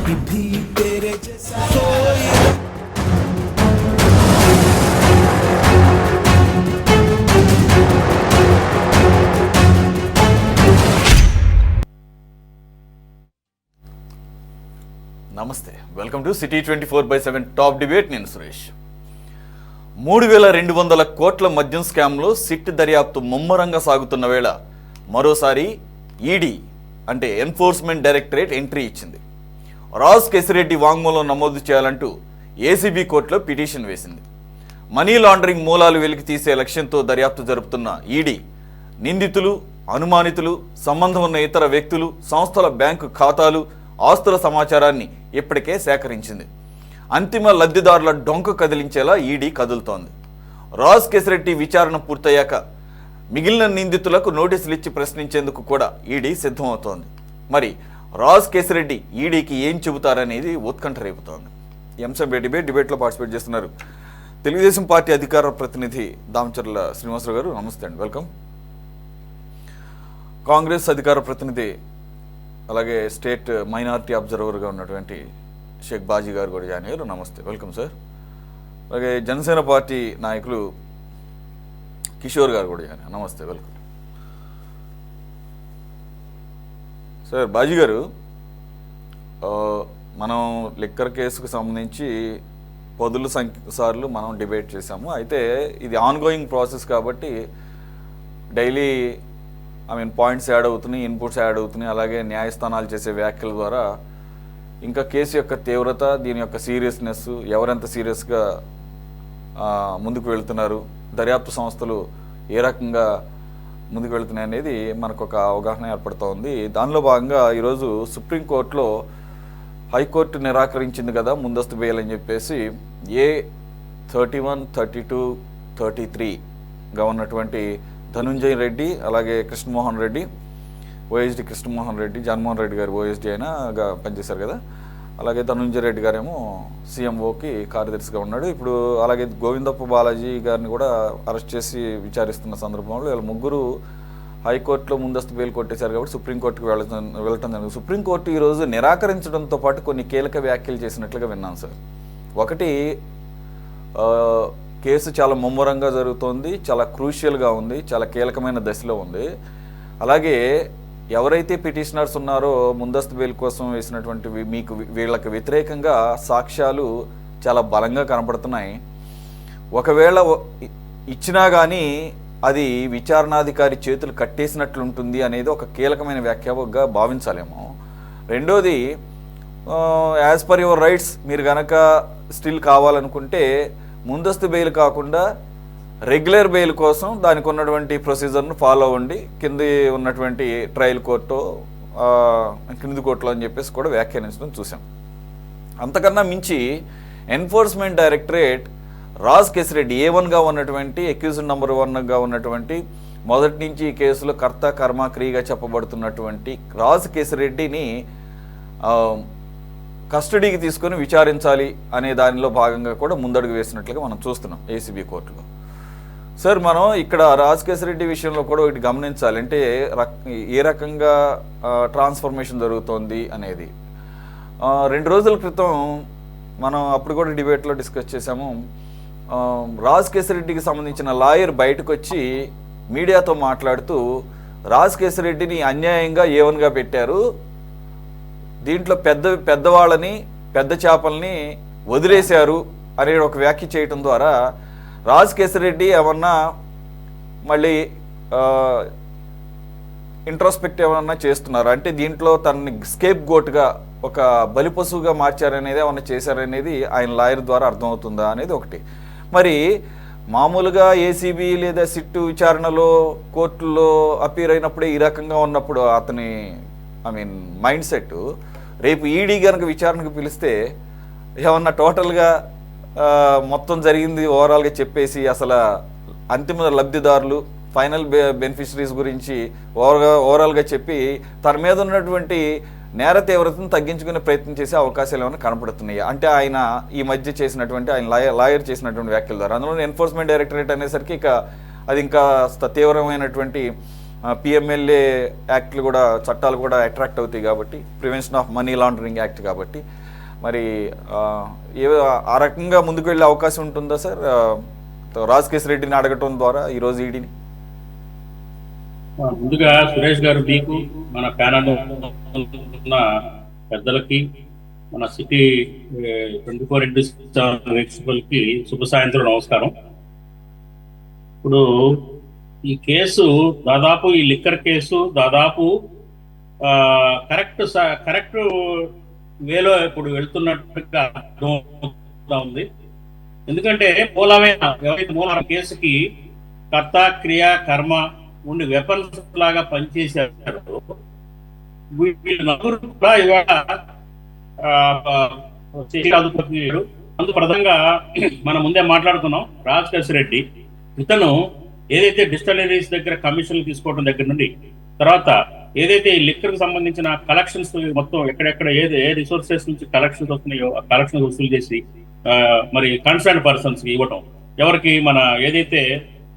भी तेरे जैसा कोई నమస్తే welcome to city 24/7 top debate. నేను సురేష్. 3200 కోట్ల మద్యం స్కామ్లో సిట్ దర్యాప్తు ముమ్మరంగా సాగుతున్న వేళ మరోసారి ఈడీ అంటే ఎన్ఫోర్స్మెంట్ డైరెక్టరేట్ ఎంట్రీ ఇచ్చింది. రాజ్ కేసిరెడ్డి వాంగ్మూలం నమోదు చేయాలంటూ ఏసీబీ కోర్టులో పిటిషన్ వేసింది. మనీ లాండరింగ్ మూలాలు వెలికి తీసే లక్ష్యంతో దర్యాప్తు జరుపుతున్న ఈడీ నిందితులు, అనుమానితులు, సంబంధం ఉన్న ఇతర వ్యక్తులు, సంస్థల బ్యాంకు ఖాతాలు, ఆస్తుల సమాచారాన్ని ఇప్పటికే సేకరించింది. అంతిమ లబ్ధిదారుల డొంక కదిలించేలా ఈడీ కదులుతోంది. రాజ్ కేసిరెడ్డి విచారణ పూర్తయ్యాక మిగిలిన నిందితులకు నోటీసులు ఇచ్చి ప్రశ్నించేందుకు కూడా ఈడీ సిద్ధమవుతోంది. మరి రాజ్ కేసిరెడ్డి ఈడీకి ఏం చెబుతారనేది ఉత్కంఠ రేపుతోంది. ఈ అంశంపై డిబేట్లో పార్టిసిపేట్ చేస్తున్నారు తెలుగుదేశం పార్టీ అధికార ప్రతినిధి దామచర్ల శ్రీనివాసరావు గారు. నమస్తే అండి, వెల్కమ్. కాంగ్రెస్ అధికార ప్రతినిధి అలాగే స్టేట్ మైనారిటీ అబ్జర్వర్గా ఉన్నటువంటి షేక్ బాజీ గారు కూడా జాయిన్ అయ్యారు. నమస్తే, వెల్కమ్ సార్. అలాగే జనసేన పార్టీ నాయకులు కిషోర్ గారు కూడా జాయిన్ అయ్యారు. నమస్తే, వెల్కమ్ సార్. బాజీ గారు, మనం లిక్కర్ కేసుకు సంబంధించి పదుల సార్లు మనం డిబేట్ చేశాము. అయితే ఇది ఆన్గోయింగ్ ప్రాసెస్ కాబట్టి డైలీ పాయింట్స్ యాడ్ అవుతున్నాయి, ఇన్పుట్స్ యాడ్ అవుతున్నాయి. అలాగే న్యాయస్థానాలు చేసే వ్యాఖ్యల ద్వారా ఇంకా కేసు యొక్క తీవ్రత, దీని యొక్క సీరియస్నెస్, ఎవరెంత సీరియస్గా ముందుకు వెళుతున్నారు, దర్యాప్తు సంస్థలు ఏ రకంగా ముందుకు వెళుతున్నాయి అనేది మనకు ఒక అవగాహన ఏర్పడుతూ ఉంది. దానిలో భాగంగా ఈరోజు సుప్రీంకోర్టులో హైకోర్టు నిరాకరించింది కదా ముందస్తు బెయిల్ అని చెప్పేసి A31, 32, 33గా ఉన్నటువంటి ధనుంజయ రెడ్డి, అలాగే కృష్ణమోహన్ రెడ్డి, ఓఎస్డి కృష్ణమోహన్ రెడ్డి, జగన్మోహన్ రెడ్డి గారు ఓఎస్డి అయినాగా పనిచేశారు కదా. అలాగే ధనుంజయ రెడ్డి గారేమో సీఎంఓకి కార్యదర్శిగా ఉన్నాడు. ఇప్పుడు అలాగే గోవిందప్ప బాలాజీ గారిని కూడా అరెస్ట్ చేసి విచారిస్తున్న సందర్భంలో వీళ్ళ ముగ్గురు హైకోర్టులో ముందస్తు బెయిల్ కొట్టేశారు కాబట్టి సుప్రీంకోర్టుకు వెళ్ళటం జరిగింది. సుప్రీంకోర్టు ఈరోజు నిరాకరించడంతో పాటు కొన్ని కీలక వ్యాఖ్యలు చేసినట్లుగా విన్నాను సార్. ఒకటి, కేసు చాలా ముమ్మరంగా జరుగుతోంది, చాలా క్రూషియల్గా ఉంది, చాలా కీలకమైన దశలో ఉంది. అలాగే ఎవరైతే పిటిషనర్స్ ఉన్నారో ముందస్తు బెయిల్ కోసం వేసినటువంటి వీళ్ళకి వ్యతిరేకంగా సాక్ష్యాలు చాలా బలంగా కనపడుతున్నాయి. ఒకవేళ ఇచ్చినా కానీ అది విచారణాధికారి చేతులు కట్టేసినట్లుంటుంది అనేది ఒక కీలకమైన వ్యాఖ్యగా భావించాలేమో. రెండోది, యాజ్ పర్ యువర్ రైట్స్ మీరు కనుక స్టిల్ కావాలనుకుంటే ముందస్తు బెయిల్ కాకుండా రెగ్యులర్ బెయిల్ కోసం దానికి ఉన్నటువంటి ప్రొసీజర్ను ఫాలో అవ్వండి, కింద ఉన్నటువంటి ట్రయల్ కోర్టు, కింది కోర్టులో అని చెప్పేసి కూడా వ్యాఖ్యానించడం చూసాం. అంతకన్నా మించి ఎన్ఫోర్స్మెంట్ డైరెక్టరేట్ రాజ్ కేసిరెడ్డి A1గా ఉన్నటువంటి అక్యూజ్డ్ నెంబర్ 1గా ఉన్నటువంటి మొదటి నుంచి ఈ కేసులో కర్త కర్మ క్రియగా చెప్పబడుతున్నటువంటి రాజ్ కేసిరెడ్డిని కస్టడీకి తీసుకొని విచారించాలి అనే దానిలో భాగంగా కూడా ముందడుగు వేసినట్లుగా మనం చూస్తున్నాం ఏసీబీ కోర్టులో. సార్, మనం ఇక్కడ రాజ్ కేసిరెడ్డి విషయంలో కూడా ఒకటి గమనించాలి. అంటే ఏ రకంగా ట్రాన్స్ఫర్మేషన్ జరుగుతోంది అనేది 2 రోజుల క్రితం మనం అప్పుడు కూడా డిబేట్లో డిస్కస్ చేసాము. రాజ్ కేసిరెడ్డికి సంబంధించిన లాయర్ బయటకు వచ్చి మీడియాతో మాట్లాడుతూ రాజ్ కేసిరెడ్డిని అన్యాయంగా A1గా పెట్టారు, దీంట్లో పెద్దవాళ్ళని పెద్ద చేపల్ని వదిలేశారు అనే ఒక వ్యాఖ్య చేయటం ద్వారా రాజ్ కేసిరెడ్డి ఏమన్నా మళ్ళీ ఇంట్రోస్పెక్ట్ ఏమన్నా చేస్తున్నారు అంటే దీంట్లో తనని స్కేప్ గోట్గా ఒక బలిపశువుగా మార్చారనేది ఏమన్నా చేశారనేది ఆయన లాయర్ ద్వారా అర్థమవుతుందా అనేది ఒకటి. మరి మామూలుగా ఏసీబీ లేదా సిట్టు విచారణలో కోర్టుల్లో అపీర్ అయినప్పుడే ఈ రకంగా ఉన్నప్పుడు అతని మైండ్ సెట్ రేపు ఈడీ కనుక విచారణకు పిలిస్తే ఏమన్నా టోటల్గా మొత్తం జరిగింది ఓవరాల్గా చెప్పేసి అసలు అంతిమ లబ్ధిదారులు ఫైనల్ బెనిఫిషరీస్ గురించి ఓవరాల్గా చెప్పి తన మీద ఉన్నటువంటి నేర తీవ్రతను తగ్గించుకునే ప్రయత్నం చేసే అవకాశాలు ఏమైనా కనపడుతున్నాయి అంటే ఆయన ఈ మధ్య చేసినటువంటి ఆయన లాయర్ చేసినటువంటి వ్యాఖ్యల ద్వారా. అందులో ఎన్ఫోర్స్మెంట్ డైరెక్టరేట్ అనేసరికి ఇక అది ఇంకా తీవ్రమైనటువంటి పిఎంఎల్ఏ యాక్ట్లు కూడా చట్టాలు కూడా అట్రాక్ట్ అవుతాయి కాబట్టి, prevention of money laundering act కాబట్టి మరి ఆ రకంగా ముందుకు వెళ్ళే అవకాశం ఉంటుందా సార్ రాజకేశ్ రెడ్డిని అడగటం ద్వారా ఈరోజు ఈడీని? ముందుగా సురేష్ గారు, మీకు మన ప్యానల్ ఉన్న పెద్దలకి, మన సిటీ 24/7 వీక్షకులకి శుభ సాయంత్రం నమస్కారం. ఇప్పుడు ఈ కేసు దాదాపు, ఈ లిక్కర్ కేసు దాదాపు కరెక్ట్ వేలో ఇప్పుడు వెళ్తున్నట్టుగా అర్థమవుతా ఉంది. ఎందుకంటే ఎవరైతే మూలమైన కేసుకి కర్త, క్రియ, కర్మ ఉండి వెపన్స్ లాగా పనిచేశారు, వీళ్ళు నలుగురు కూడా ఇవాళ అందు ప్రధానంగా మనం ముందే మాట్లాడుకున్నాం. రాజకేశ్ రెడ్డి ఇతను ఏదైతే డిస్టిలరీస్ దగ్గర కమిషన్లు తీసుకోవడం దగ్గర నుండి, తర్వాత ఏదైతే ఈ లిక్కర్కి సంబంధించిన కలెక్షన్స్ మొత్తం ఎక్కడెక్కడ ఏ రిసోర్సెస్ నుంచి కలెక్షన్స్ వస్తున్నాయో ఆ కలెక్షన్స్ వసూలు చేసి మరి కన్సర్న్ పర్సన్స్ ఇవ్వటం, ఎవరికి మన ఏదైతే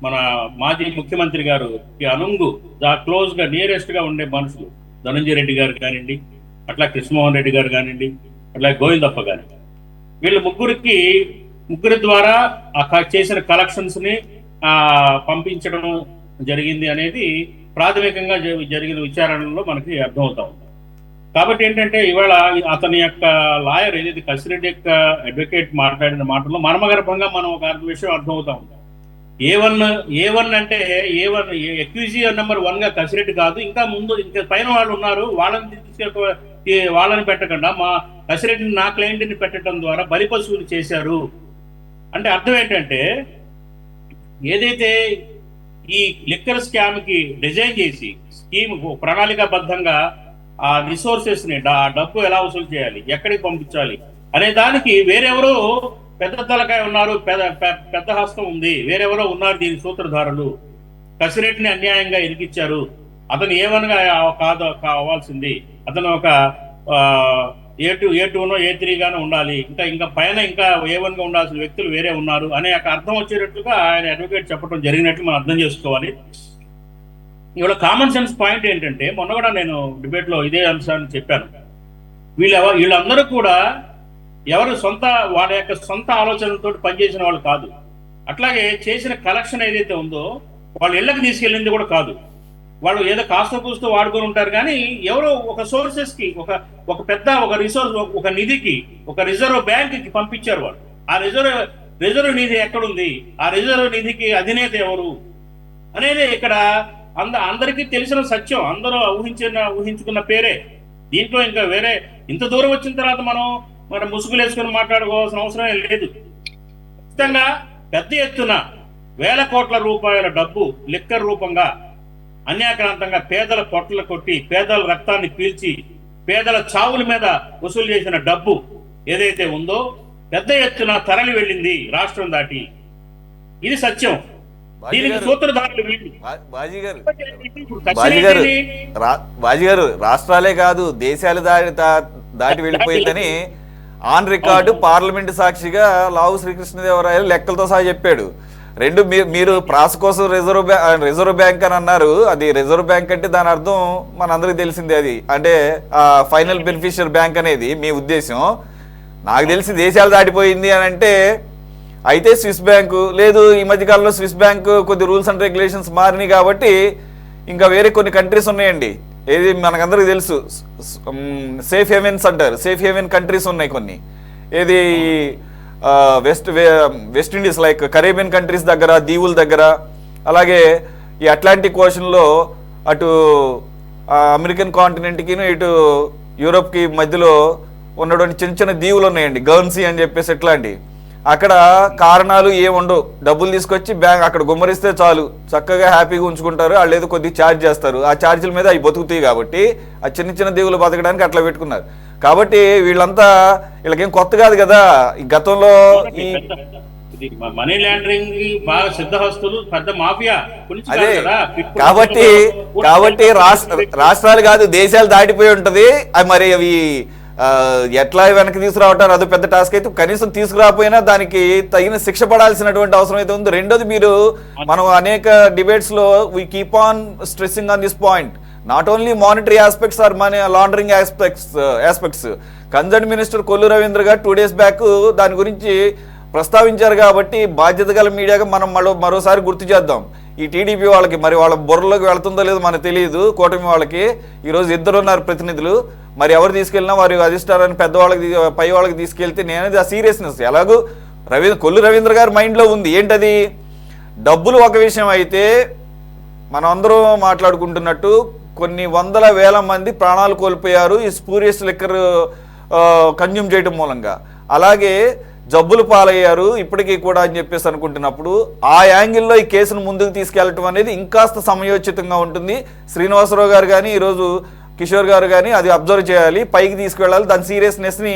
మన మాజీ ముఖ్యమంత్రి గారు అనుంగు క్లోజ్ గా నియరెస్ట్ గా ఉండే మనుషులు, ధనంజయ రెడ్డి గారు కానివ్వండి, అట్లా కృష్ణమోహన్ రెడ్డి గారు కానివ్వండి, అట్లా గోవిందప్ప గారు, వీళ్ళు ముగ్గురి ద్వారా చేసిన కలెక్షన్స్ ని పంపించడం జరిగింది అనేది ప్రాథమికంగా జరిగిన విచారణలో మనకి అర్థమవుతా ఉంది. కాబట్టి ఏంటంటే ఇవాళ అతని యొక్క లాయర్ ఏదైతే కసిరెడ్డి యొక్క అడ్వకేట్ మాట్లాడిన మాటల్లో మర్మగర్భంగా మనం ఒక విషయం అర్థమవుతా ఉంటాం. ఏ1 అంటే ఎక్యూజీ నెంబర్ 1 గా కసిరెడ్డి కాదు, ఇంకా ముందు ఇంకా పైన వాళ్ళు ఉన్నారు, వాళ్ళని పెట్టకుండా మా కసిరెడ్డిని, నా క్లయింట్ని పెట్టడం ద్వారా బలిపశువులు చేశారు అంటే అర్థం ఏంటంటే, ఏదైతే ఈ లిక్కర్ స్కామ్ కి డిజైన్ చేసి స్కీమ్ ప్రణాళికాబద్ధంగా ఆ రిసోర్సెస్ ని, ఆ డబ్బు ఎలా వసూలు చేయాలి, ఎక్కడికి పంపించాలి అనే దానికి వేరెవరో పెద్ద తలకాయ ఉన్నారు, పెద్ద హస్తం ఉంది, వేరెవరో ఉన్నారు దీని సూత్రధారులు. కసిరెడ్డిని అన్యాయంగా ఇరికిచ్చారు, అతను ఏవన్గా అవ్వాల్సింది, అతను ఒక A2నో A3గానో ఉండాలి, ఇంకా పైన ఇంకా A1 గా ఉండాల్సిన వ్యక్తులు వేరే ఉన్నారు అనే అర్థం వచ్చేటట్టుగా ఆయన అడ్వకేట్ చెప్పడం జరిగినట్లు మనం అర్థం చేసుకోవాలి. ఇవాళ కామన్ సెన్స్ పాయింట్ ఏంటంటే, మొన్న కూడా నేను డిబేట్ లో ఇదే అంశాన్ని చెప్పాను. వీళ్ళందరూ కూడా వాళ్ళ యొక్క సొంత ఆలోచనలతో పనిచేసిన వాళ్ళు కాదు. అట్లాగే చేసిన కలెక్షన్ ఏదైతే ఉందో వాళ్ళు ఇళ్లకు తీసుకెళ్ళింది కూడా కాదు. వాళ్ళు ఏదో కాస్త కూస్తూ వాడుకొని ఉంటారు, కానీ ఎవరో ఒక సోర్సెస్ కి, ఒక పెద్ద రిసోర్స్, ఒక నిధికి, ఒక రిజర్వ్ బ్యాంక్ కి పంపించారు వాళ్ళు. ఆ రిజర్వ్ నిధి ఎక్కడుంది, ఆ రిజర్వ్ నిధికి అధినేత ఎవరు అనేది ఇక్కడ అందరికీ తెలిసిన సత్యం, అందరూ ఊహించుకున్న పేరే. దీంట్లో ఇంకా వేరే ఇంత దూరం వచ్చిన తర్వాత మనం ముసుగులు వేసుకొని మాట్లాడుకోవాల్సిన అవసరం లేదు. ఖచ్చితంగా పెద్ద ఎత్తున వేల కోట్ల రూపాయల డబ్బు లిక్కర్ రూపంగా అన్యాక్రాంతంగా పేదల పొట్టలు కొట్టి, పేదల రక్తాన్ని పీల్చి, పేదల చావుల మీద వసూలు చేసిన డబ్బు ఏదైతే ఉందో పెద్ద ఎత్తున తరలి వెళ్ళింది రాష్ట్రం దాటి. ఇది సత్యం. దీనికి సూత్రధారులు బాజీ గారు రాష్ట్రాలే కాదు దేశాలు దాటి వెళ్ళిపోయిందని ఆన్ రికార్డు పార్లమెంట్ సాక్షిగా లావు శ్రీకృష్ణదేవరాయలు లెక్కలతో సహా చెప్పాడు. మీరు ప్రాస కోసం రిజర్వ్ బ్యాంక్ అని అన్నారు. అది రిజర్వ్ బ్యాంక్ అంటే దాని అర్థం మనందరికి తెలిసిందే, అది అంటే ఫైనల్ బెనిఫిషియర్ బ్యాంక్ అనేది మీ ఉద్దేశం. నాకు తెలిసి దేశాలు దాటిపోయింది అని అంటే అయితే స్విస్ బ్యాంకు లేదు. ఈ మధ్యకాలంలో స్విస్ బ్యాంకు కొద్ది రూల్స్ అండ్ రెగ్యులేషన్స్ మారినాయి కాబట్టి ఇంకా వేరే కొన్ని కంట్రీస్ ఉన్నాయండి. ఏది మనకందరికి తెలుసు, సేఫ్ హెవెన్స్ అంటారు, సేఫ్ హెవెన్ కంట్రీస్ ఉన్నాయి కొన్ని. ఏది west Indies, like Caribbean countries దగ్గర, దీవుల దగ్గర, అలాగే ఈ అట్లాంటిక్ ఓషన్లో అటు అమెరికన్ కాంటినెంట్కి ఇటు యూరోప్కి మధ్యలో ఉన్నటువంటి చిన్న చిన్న దీవులు ఉన్నాయండి, గర్న్సీ అని చెప్పేసి. ఇట్లాంటి అక్కడ కారణాలు ఏముండవు, డబ్బులు తీసుకొచ్చి బ్యాంక్ అక్కడ గుమ్మరిస్తే చాలు, చక్కగా హ్యాపీగా ఉంచుకుంటారు. వాళ్ళు ఏదో కొద్దిగా ఛార్జ్ చేస్తారు, ఆ ఛార్జీల మీద అవి బతుకుతాయి కాబట్టి ఆ చిన్న చిన్న దీవులు బతకడానికి అట్లా పెట్టుకున్నారు. కాబట్టి వీళ్ళకేం కొత్త కాదు కదా. ఈ గతంలో ఈ మనీ లాండరింగ్ బాగా సిద్ధహస్తులు, పెద్ద మాఫియా. అదే కాబట్టి రాష్ట్రాలు కాదు దేశాలు దాటిపోయి ఉంటది. మరి అవి ఎట్లా వెనక్కి తీసుకురావటారు అది పెద్ద టాస్క్ అయితే కనీసం తీసుకురాకపోయినా దానికి తగిన శిక్ష పడాల్సినటువంటి అవసరం అయితే ఉంది. రెండోది మీరు మనం అనేక డిబేట్స్లో we keep on stressing on this point, not only monetary aspects or money laundering aspects. Concern minister Kollu Ravindra garu 2 days back దాని గురించి ప్రస్తావించారు. కాబట్టి బాధ్యత గల మీడియాగా మనం మరోసారి గుర్తు చేద్దాం. ఈ టీడీపీ వాళ్ళకి మరి వాళ్ళ బుర్రలోకి వెళ్తుందో లేదో మనకు తెలియదు. కూటమి వాళ్ళకి ఈరోజు 2 ఉన్నారు ప్రతినిధులు, మరి ఎవరు తీసుకెళ్ళినా వారి అధిష్టారాన్ని పెద్దవాళ్ళకి పై వాళ్ళకి తీసుకెళ్తే నేనేది ఆ సీరియస్నెస్ ఎలాగూ కొల్లు రవీంద్ర గారి మైండ్లో ఉంది. ఏంటది? డబ్బులు ఒక విషయం అయితే మనం అందరూ మాట్లాడుకుంటున్నట్టు కొన్ని వందల వేల మంది ప్రాణాలు కోల్పోయారు ఈ స్పూరియస్ లిక్కర్ కన్జ్యూమ్ చేయడం మూలంగా. అలాగే జబ్బులు పాలయ్యారు ఇప్పటికీ కూడా అని చెప్పేసి అనుకుంటున్నప్పుడు ఆ యాంగిల్లో ఈ కేసును ముందుకు తీసుకెళ్లటం అనేది ఇంకాస్త సమయోచితంగా ఉంటుంది. శ్రీనివాసరావు గారు కానీ ఈరోజు కిషోర్ గారు కానీ అది అబ్జర్వ్ చేయాలి, పైకి తీసుకువెళ్ళాలి, దాని సీరియస్నెస్ని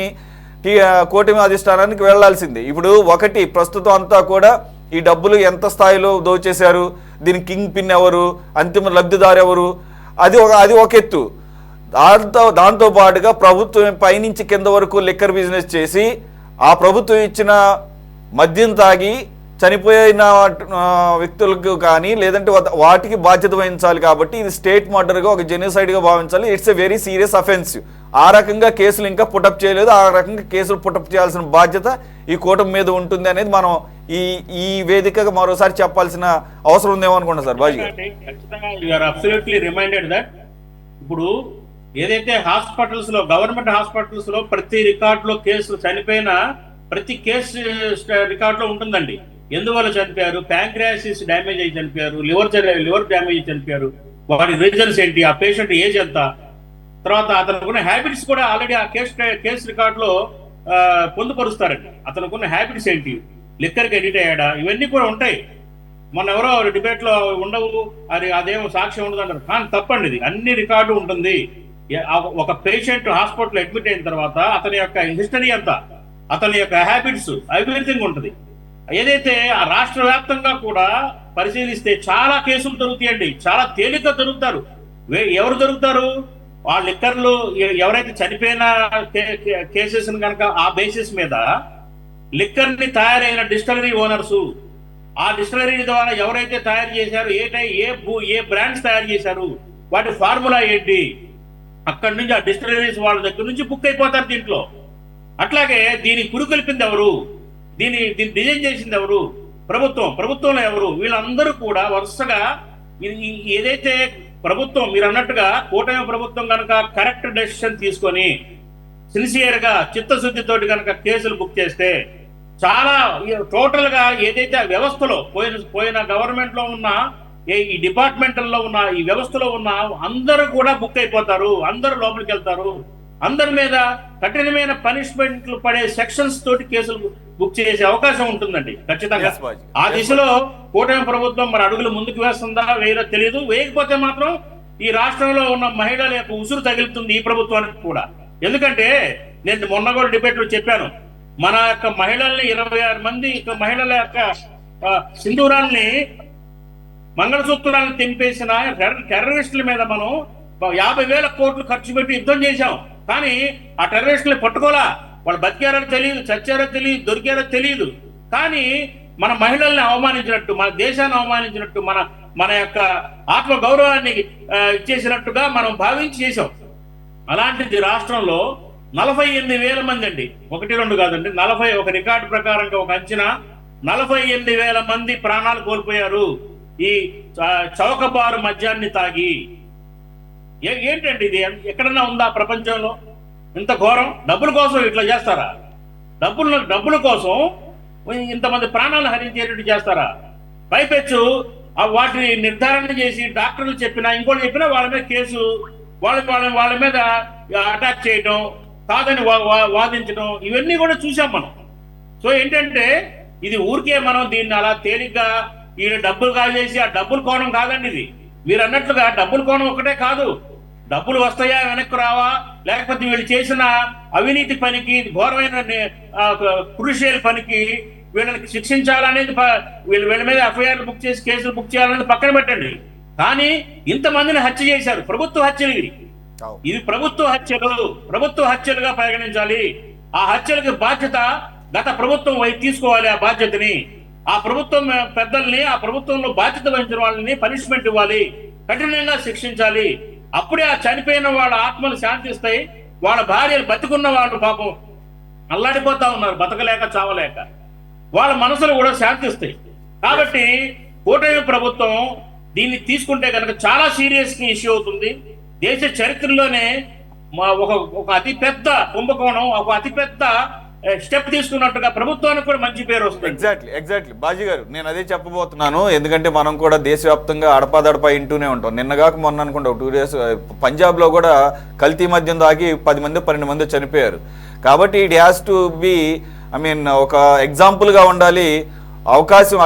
కూటమి అధిష్టానానికి వెళ్లాల్సిందే. ఇప్పుడు ఒకటి ప్రస్తుతం అంతా కూడా ఈ డబ్బులు ఎంత స్థాయిలో దోచేశారు, దీని కింగ్ పిన్ ఎవరు, అంతిమ లబ్ధిదారు ఎవరు, అది ఒక ఎత్తు. దాంతో పాటుగా ప్రభుత్వం పైనుంచి కింద వరకు లిక్కర్ బిజినెస్ చేసి ఆ ప్రభుత్వం ఇచ్చిన మద్యం తాగి చనిపోయిన వ్యక్తులకు కానీ లేదంటే వాటికి బాధ్యత వహించాలి. కాబట్టి ఇది స్టేట్ మర్డర్గా ఒక జెనోసైడ్గా భావించాలి. It's a very serious offensive. ఆ రకంగా కేసులు ఇంకా పుటప్ చేయలేదు, ఆ రకంగా కేసులు పుటప్ చేయాల్సిన బాధ్యత ఈ కూటమి మీద ఉంటుంది అనేది మనం ఈ వేదికగా మరోసారి చెప్పాల్సిన అవసరం ఉందేమో అనుకుంటా సార్. బాజీ ఇప్పుడు ఏదైతే హాస్పిటల్స్ లో గవర్నమెంట్ హాస్పిటల్స్ లో ప్రతి రికార్డ్ లో కేసు చనిపోయిన ప్రతి కేసు రికార్డ్ లో ఉంటుందండి. ఎందువల్ల చనిపోయారు, ప్యాంక్రియాసిస్ డ్యామేజ్ అయ్యి చనిపోయారు, లివర్ డ్యామేజ్ అయ్యి చనిపోయారు, వాటి రీజన్స్ ఏంటి, ఆ పేషెంట్ ఏజ్ ఎంత, తర్వాత అతనుకున్న హ్యాబిట్స్ కూడా ఆల్రెడీ ఆ కేసు రికార్డ్ లో పొందుపరుస్తారండి. అతనుకున్న హ్యాబిట్స్ ఏంటి, లిక్కర్కి ఎడిట్ అయ్యాడా, ఇవన్నీ కూడా ఉంటాయి. మొన్న ఎవరో డిబేట్ లో ఉండవు, అదేమో సాక్ష్యం ఉండదు అంటారు. కానీ తప్పండి, ఇది అన్ని రికార్డు ఉంటుంది. ఒక పేషెంట్ హాస్పిటల్ అడ్మిట్ అయిన తర్వాత అతని యొక్క హిస్టరీ అంతా, అతని యొక్క హ్యాబిట్స్, ఎవ్రీథింగ్ ఉంటుంది. ఏదైతే ఆ రాష్ట్ర వ్యాప్తంగా కూడా పరిశీలిస్తే చాలా కేసులు దొరుకుతాయండి, చాలా తేలిక దొరుకుతారు. ఎవరు దొరుకుతారు? ఆ లిక్కర్లు ఎవరైతే చనిపోయిన కేసెస్ కనుక ఆ బేసిస్ మీద లిక్కర్ ని తయారైన డిస్టిలరీ ఓనర్స్, ఆ డిస్టిలరీ ద్వారా ఎవరైతే తయారు చేశారు, ఏ బ్రాండ్స్ తయారు చేశారు, వాటి ఫార్ములా ఏంటి, అక్కడి నుంచి ఆ డిస్టిలరీస్ వాళ్ళ దగ్గర నుంచి బుక్ అయిపోతారు దీంట్లో. అట్లాగే దీనికి పురుకొల్పింది ఎవరు, దీన్ని డిజైన్ చేసింది ఎవరు, ప్రభుత్వంలో ఎవరు, వీళ్ళందరూ కూడా వరుసగా ఏదైతే ప్రభుత్వం మీరు అన్నట్టుగా కూటమి ప్రభుత్వం కనుక కరెక్ట్ డెసిషన్ తీసుకొని సిన్సియర్ గా చిత్తశుద్ధితోటి కనుక కేసులు బుక్ చేస్తే చాలా టోటల్ గా ఏదైతే వ్యవస్థలో పోయిన గవర్నమెంట్ లో ఉన్న ఈ డిపార్ట్మెంట్లో ఉన్న ఈ వ్యవస్థలో ఉన్న అందరూ కూడా బుక్ అయిపోతారు, అందరూ లోపలికి వెళ్తారు, అందరి మీద కఠినమైన పనిష్మెంట్లు పడే సెక్షన్స్ తోటి కేసులు బుక్ చేసే అవకాశం ఉంటుందండి ఖచ్చితంగా. ఆ దిశలో కూటమి ప్రభుత్వం మరి అడుగులు ముందుకు వేస్తుందా వేయదో తెలియదు. వేయకపోతే మాత్రం ఈ రాష్ట్రంలో ఉన్న మహిళల యొక్క ఉసురు తగులుతుంది ఈ ప్రభుత్వానికి కూడా. ఎందుకంటే నేను మొన్న కూడా డిబేట్ లో చెప్పాను, మన యొక్క మహిళల్ని 26 మంది మహిళల యొక్క సింధూరాల్ని మంగళసూత్రాలను తెంపేసిన టెర్రరిస్టుల మీద మనం 50,000 కోట్లు ఖర్చు పెట్టి యుద్ధం చేశాం. కానీ ఆ టెర్రరిస్టులు పట్టుకోలా, వాళ్ళు బతికారో తెలియదు, చచ్చారో తెలియదు, దొరికారో తెలియదు. కానీ మన మహిళల్ని అవమానించినట్టు, మన దేశాన్ని అవమానించినట్టు, మన యొక్క ఆత్మ గౌరవాన్ని ఇచ్చేసినట్టుగా మనం భావించి చేసాం. అలాంటిది రాష్ట్రంలో 48,000 మంది అండి, 1-2 కాదండి, 40 ఒక రికార్డు ప్రకారంగా ఒక అంచనా 48,000 మంది ప్రాణాలు కోల్పోయారు ఈ చౌకబారు మద్యాన్ని తాగి. ఏంటండి ఇది? ఎక్కడన్నా ఉందా ప్రపంచంలో ఇంత ఘోరం? డబ్బుల కోసం ఇట్లా చేస్తారా? డబ్బుల కోసం ఇంతమంది ప్రాణాలు హరించేటట్టు చేస్తారా? పైపెచ్చు వాటిని నిర్ధారణ చేసి డాక్టర్లు చెప్పినా ఇంకోటి చెప్పినా వాళ్ళ మీద కేసు, వాళ్ళ మీద అటాక్ చేయడం, కాదని వాదించడం, ఇవన్నీ కూడా చూసాం మనం. సో ఏంటంటే ఇది ఊరికే మనం దీన్ని అలా తేలిగ్గా ఈయన డబ్బులు కాజేసి ఆ డబ్బులు కోణం కాదండి ఇది. మీరు అన్నట్లుగా డబ్బులు కోణం ఒకటే కాదు, డబ్బులు వస్తాయా వెనక్కి రావా, లేకపోతే వీళ్ళు చేసిన అవినీతి పనికి, ఘోరమైన క్రూషియల్ పనికి వీళ్ళకి శిక్షించాలనేది, వీళ్ళ మీద ఎఫ్ఐఆర్లు బుక్ చేసి కేసులు బుక్ చేయాలనేది పక్కన పెట్టండి. కానీ ఇంతమందిని హత్య చేశారు, ప్రభుత్వ హత్యలు ఇవి. ఇది ప్రభుత్వ హత్యలుగా పరిగణించాలి. ఆ హత్యలకు బాధ్యత గత ప్రభుత్వం తీసుకోవాలి. ఆ బాధ్యతని ఆ ప్రభుత్వం పెద్దల్ని, ఆ ప్రభుత్వంలో బాధ్యత వహించిన వాళ్ళని పనిష్మెంట్ ఇవ్వాలి, కఠినంగా శిక్షించాలి. అప్పుడే ఆ చనిపోయిన వాళ్ళ ఆత్మలు శాంతిస్తాయి. వాళ్ళ భార్యలు బతికున్న వాళ్ళు పాపం అల్లాడిపోతా ఉన్నారు, బతకలేక చావలేక, వాళ్ళ మనసులు కూడా శాంతిస్తాయి. కాబట్టి కూటమి ప్రభుత్వం దీన్ని తీసుకుంటే కనుక చాలా సీరియస్ ఇష్యూ అవుతుంది. దేశ చరిత్రలోనే ఒక అతిపెద్ద కుంభకోణం, ఒక అతిపెద్ద స్టెప్ తీసుకున్నట్టుగా ప్రభుత్వానికి కూడా మంచి పేరు వస్తుంది. ఎగ్జాక్ట్లీ బాజీ గారు, నేను అదే చెప్పబోతున్నాను. ఎందుకంటే మనం కూడా దేశవ్యాప్తంగా అడపాదడపా ఇంటూనే ఉంటాం. నిన్నగాక మొన్న అనుకుంటా 2 days పంజాబ్లో కూడా కల్తీ మద్యం దాగి 10 మంది 12 మంది చనిపోయారు. కాబట్టి ఇట్ హ్యాస్ టు బి ఒక ఎగ్జాంపుల్గా ఉండాలి.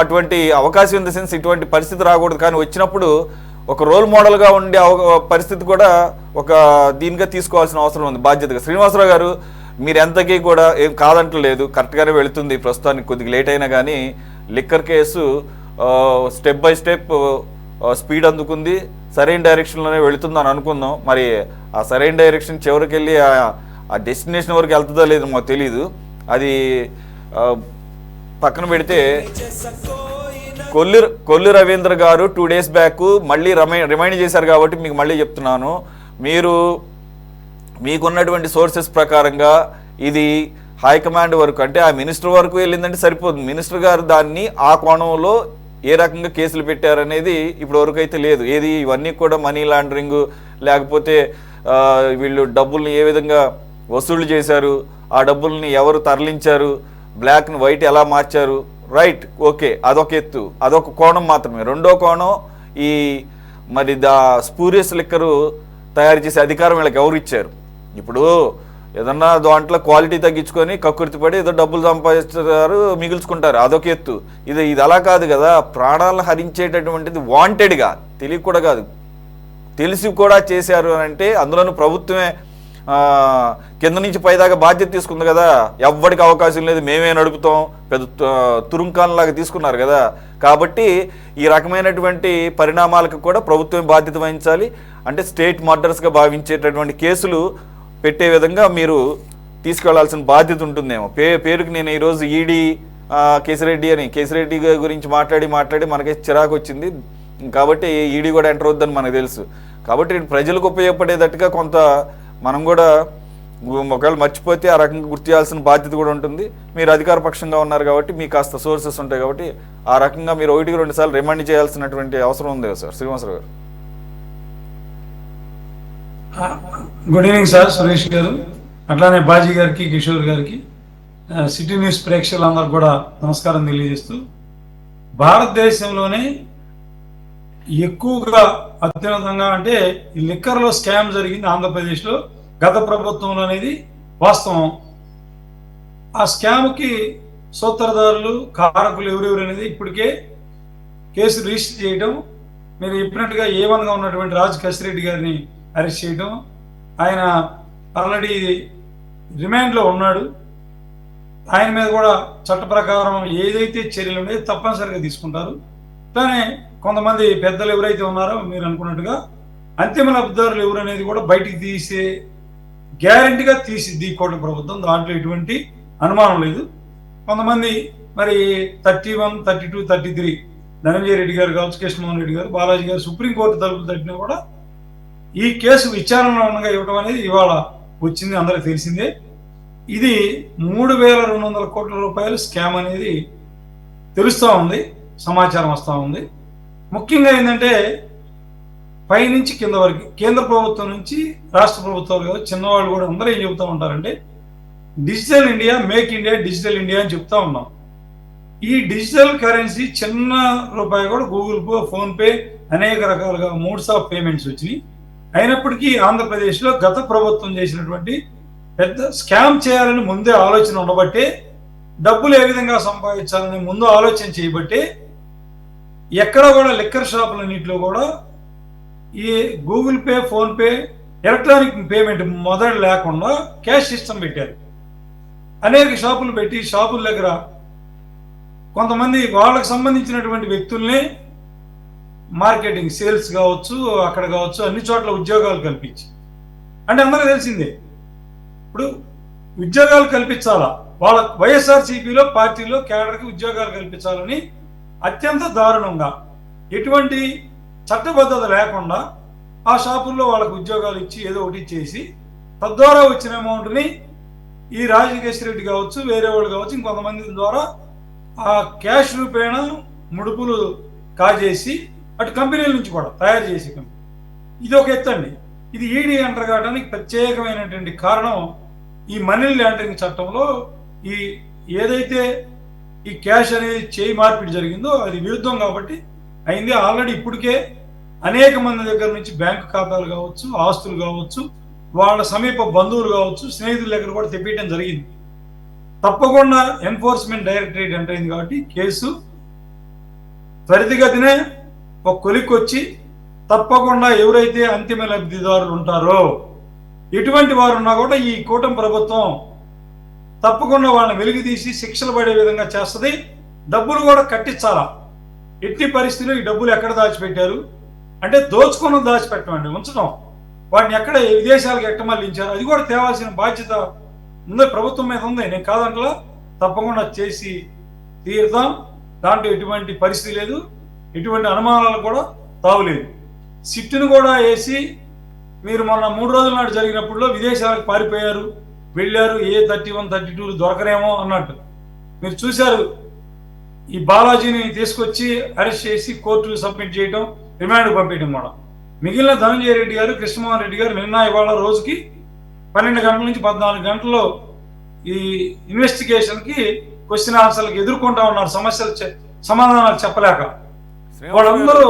అటువంటి అవకాశం ఇన్ ద సెన్స్ ఇటువంటి పరిస్థితి రాకూడదు. కానీ వచ్చినప్పుడు ఒక రోల్ మోడల్గా ఉండే పరిస్థితి కూడా ఒక దీనిగా తీసుకోవాల్సిన అవసరం ఉంది, బాధ్యతగా. శ్రీనివాసరావు గారు, మీరు ఎంతకీ కూడా ఏం కాదంటలేదు, కరెక్ట్గానే వెళుతుంది ప్రస్తుతానికి. కొద్దిగా లేట్ అయినా కానీ liquor case step by step speed అందుకుంది, సరైన డైరెక్షన్లోనే వెళుతుందని అనుకుందాం. మరి ఆ సరైన డైరెక్షన్ చివరికి వెళ్ళి ఆ డెస్టినేషన్ వరకు వెళ్తుందో లేదో మాకు తెలీదు. అది పక్కన పెడితే కొల్లు రవీంద్ర గారు 2 days బ్యాక్ మళ్ళీ రిమైండ్ చేశారు కాబట్టి మీకు మళ్ళీ చెప్తున్నాను. మీకున్నటువంటి సోర్సెస్ ప్రకారంగా ఇది హైకమాండ్ వరకు, అంటే ఆ మినిస్టర్ వరకు వెళ్ళిందంటే సరిపోతుంది. మినిస్టర్ గారు దాన్ని ఆ కోణంలో ఏ రకంగా కేసులు పెట్టారనేది ఇప్పటి వరకు అయితే లేదు. ఏది ఇవన్నీ కూడా మనీ లాండరింగ్, లేకపోతే వీళ్ళు డబ్బుల్ని ఏ విధంగా వసూలు చేశారు, ఆ డబ్బుల్ని ఎవరు తరలించారు, బ్లాక్ని వైట్ ఎలా మార్చారు, రైట్, ఓకే, అదొక ఎత్తు, అదొక కోణం మాత్రమే. రెండో కోణం, ఈ మరి స్పూరియస్ లిక్కరు తయారు చేసే అధికారం వీళ్ళకి ఎవరు ఇచ్చారు? ఇప్పుడు ఏదన్నా దాంట్లో క్వాలిటీ తగ్గించుకొని కక్కుర్తి పడి ఏదో డబ్బులు సంపాదిస్తారు, మిగుల్చుకుంటారు, అదొక ఎత్తు. ఇది అలా కాదు కదా. ప్రాణాలను హరించేటటువంటిది వాంటెడ్గా, తెలియక కూడా కాదు, తెలిసి కూడా చేశారు అని అంటే అందులోనూ ప్రభుత్వమే కింద నుంచి పైదాకా బాధ్యత తీసుకుంది కదా. ఎవ్వడికి అవకాశం లేదు, మేమే నడుపుతాం, పెద్ద తురుంకాన్లాగా తీసుకున్నారు కదా. కాబట్టి ఈ రకమైనటువంటి పరిణామాలకు కూడా ప్రభుత్వమే బాధ్యత వహించాలి. అంటే స్టేట్ మర్డర్స్గా భావించేటటువంటి కేసులు పెట్టే విధంగా మీరు తీసుకెళ్లాల్సిన బాధ్యత ఉంటుందేమో. పేరుకి నేను ఈరోజు ఈడీ కేసిరెడ్డి గురించి మాట్లాడి మనకి చిరాకు వచ్చింది. కాబట్టి ఈడీ కూడా ఎంటర్ అవుద్దని మనకు తెలుసు. కాబట్టి ప్రజలకు ఉపయోగపడేటట్టుగా కొంత మనం కూడా ఒకవేళ మర్చిపోతే ఆ రకంగా గుర్తు చేయాల్సిన బాధ్యత కూడా ఉంటుంది. మీరు అధికార పక్షంగా ఉన్నారు కాబట్టి మీకు కాస్త సోర్సెస్ ఉంటాయి కాబట్టి ఆ రకంగా మీరు 1-2 సార్లు రిమైండ్ చేయాల్సినటువంటి అవసరం ఉంది కదా సార్. శ్రీనివాసరావు గారు. గుడ్ ఈవినింగ్ సార్, సురేష్ గారు, అట్లానే బాజీ గారికి, కిషోర్ గారికి, సిటీ న్యూస్ ప్రేక్షకులందరూ కూడా నమస్కారం తెలియజేస్తూ, భారతదేశంలోనే ఎక్కువగా అత్యున్నతంగా అంటే ఈ లిక్కర్లో స్కామ్ జరిగింది ఆంధ్రప్రదేశ్లో గత ప్రభుత్వంలో అనేది వాస్తవం. ఆ స్కామ్కి సూత్రధారులు, కారకులు ఎవరెవరు అనేది ఇప్పటికే కేసు రిజిస్టర్ చేయడం, మీరు చెప్పినట్టుగా A1గా ఉన్నటువంటి రాజ్ కసిరెడ్డి గారిని అరెస్ట్ చేయడం, ఆయన ఆల్రెడీ రిమాండ్లో ఉన్నాడు. ఆయన మీద కూడా చట్ట ప్రకారం ఏదైతే చర్యలు ఉన్నాయో తప్పనిసరిగా తీసుకుంటారు. కానీ కొంతమంది పెద్దలు ఎవరైతే ఉన్నారో మీరు అనుకున్నట్టుగా అంతిమ లబ్ధిదారులు ఎవరు అనేది కూడా బయటికి తీసే గ్యారంటీగా తీసిద్ది కూటమి ప్రభుత్వం, దాంట్లో ఎటువంటి అనుమానం లేదు. కొంతమంది మరి 31, 32, 33 ధనంజయ రెడ్డి గారు కావచ్చు, కృష్ణమోహన్ రెడ్డి గారు, బాలాజీ గారు సుప్రీంకోర్టు తలుపులు తట్టినా కూడా ఈ కేసు విచారణలో ఉండగా ఇవ్వడం అనేది ఇవాళ వచ్చింది, అందరికి తెలిసిందే. ఇది 3,200 కోట్ల రూపాయలు స్కామ్ అనేది తెలుస్తూ ఉంది, సమాచారం వస్తూ ఉంది. ముఖ్యంగా ఏంటంటే పైనుంచి కింద వరకు కేంద్ర ప్రభుత్వం నుంచి రాష్ట్ర ప్రభుత్వాలు కాదు, చిన్నవాళ్ళు కూడా అందరూ ఏం చెబుతూ ఉంటారంటే digital India, make India, digital India అని చెప్తా ఉన్నాం. ఈ డిజిటల్ కరెన్సీ చిన్న రూపాయి కూడా గూగుల్ పే, ఫోన్పే అనేక రకాలుగా మోడ్స్ ఆఫ్ పేమెంట్స్ వచ్చినాయి. అయినప్పటికీ ఆంధ్రప్రదేశ్లో గత ప్రభుత్వం చేసినటువంటి పెద్ద స్కామ్ చేయాలని ముందే ఆలోచన ఉండబట్టే, డబ్బులు ఏ విధంగా సంపాదించాలని ముందు ఆలోచన చేయబట్టే ఎక్కడ కూడా లిక్కర్ షాపులన్నింటిలో కూడా ఈ Google pay, PhonePe, electronic payment మొదలు లేకుండా క్యాష్ సిస్టమ్ పెట్టారు. అనేక షాపులు పెట్టి షాపుల దగ్గర కొంతమంది వాళ్ళకు సంబంధించినటువంటి వ్యక్తుల్ని మార్కెటింగ్, సేల్స్ కావచ్చు, అక్కడ కావచ్చు, అన్ని చోట్ల ఉద్యోగాలు కల్పించి అంటే అందరికీ తెలిసిందే. ఇప్పుడు ఉద్యోగాలు కల్పించాలా, వాళ్ళ వైఎస్ఆర్సీపీలో పార్టీలో కేడర్కి ఉద్యోగాలు కల్పించాలని అత్యంత దారుణంగా ఎటువంటి చట్టబద్ధత లేకుండా ఆ షాపుల్లో వాళ్ళకు ఉద్యోగాలు ఇచ్చి ఏదో ఒకటి ఇచ్చేసి తద్వారా వచ్చిన అమౌంట్ని ఈ రాజకేశ్వర రెడ్డి కావచ్చు, వేరే వాళ్ళు కావచ్చు, ఇంకొంతమంది ద్వారా ఆ క్యాష్ రూపేణ ముడుపులు కాజేసి అటు కంపెనీల నుంచి కూడా తయారు చేసి ఇది ఒక ఎత్తండి. ఇది ఈడీ ఎంటర్ కావడానికి ప్రత్యేకమైనటువంటి కారణం ఈ మనీ లాండరింగ్ చట్టంలో ఈ ఏదైతే ఈ క్యాష్ అనేది చేయి మార్పిడి జరిగిందో అది విరుద్ధం కాబట్టి అయింది. ఆల్రెడీ ఇప్పటికే అనేక మంది దగ్గర నుంచి బ్యాంకు ఖాతాలు కావచ్చు, ఆస్తులు కావచ్చు, వాళ్ళ సమీప బంధువులు కావచ్చు, స్నేహితుల దగ్గర కూడా తెప్పించడం జరిగింది. తప్పకుండా ఎన్ఫోర్స్మెంట్ డైరెక్టరేట్ ఎంటర్ అయింది కాబట్టి కేసు త్వరితగతినే ఒక కొలిక్కొచ్చి తప్పకుండా ఎవరైతే అంతిమ లబ్ధిదారులు ఉంటారో ఎటువంటి వారు ఉన్నా కూడా ఈ కూటమి ప్రభుత్వం తప్పకుండా వాళ్ళని వెలికి తీసి శిక్షలు పడే విధంగా చేస్తుంది. డబ్బులు కూడా కట్టించాలా. ఎట్టి పరిస్థితుల్లో ఈ డబ్బులు ఎక్కడ దాచిపెట్టారు అంటే దోచుకున్న దాచిపెట్టమండి, ఉంచడం. వాటిని ఎక్కడ విదేశాలకు ఎట్టమల్లించారు అది కూడా తేవాల్సిన బాధ్యత ఉంది, ప్రభుత్వం మీద ఉంది. నేను కాదంటలా, తప్పకుండా చేసి తీరుతాం. దాంట్లో ఎటువంటి పరిస్థితి లేదు, ఎటువంటి అనుమానాలు కూడా తావులేదు. సిట్టును కూడా వేసి మీరు మొన్న 3 రోజుల నాడు జరిగినప్పుడు విదేశాలకు పారిపోయారు, వెళ్ళారు, ఏ 31, 32 దొరకరేమో అన్నట్టు మీరు చూశారు. ఈ బాలాజీని తీసుకొచ్చి అరెస్ట్ చేసి కోర్టుకు సబ్మిట్ చేయడం, రిమాండ్ పంపించడం కూడా. మిగిలిన ధనంజయ రెడ్డి గారు, కృష్ణమోహన్ రెడ్డి గారు నిన్న ఇవాళ రోజుకి 12 గంటల నుంచి 14 గంటల్లో ఈ ఇన్వెస్టిగేషన్కి క్వశ్చన్ ఆన్సర్లకు ఎదుర్కొంటా ఉన్నారు, సమస్యలు సమాధానాలు చెప్పలేక. వాళ్ళందరూ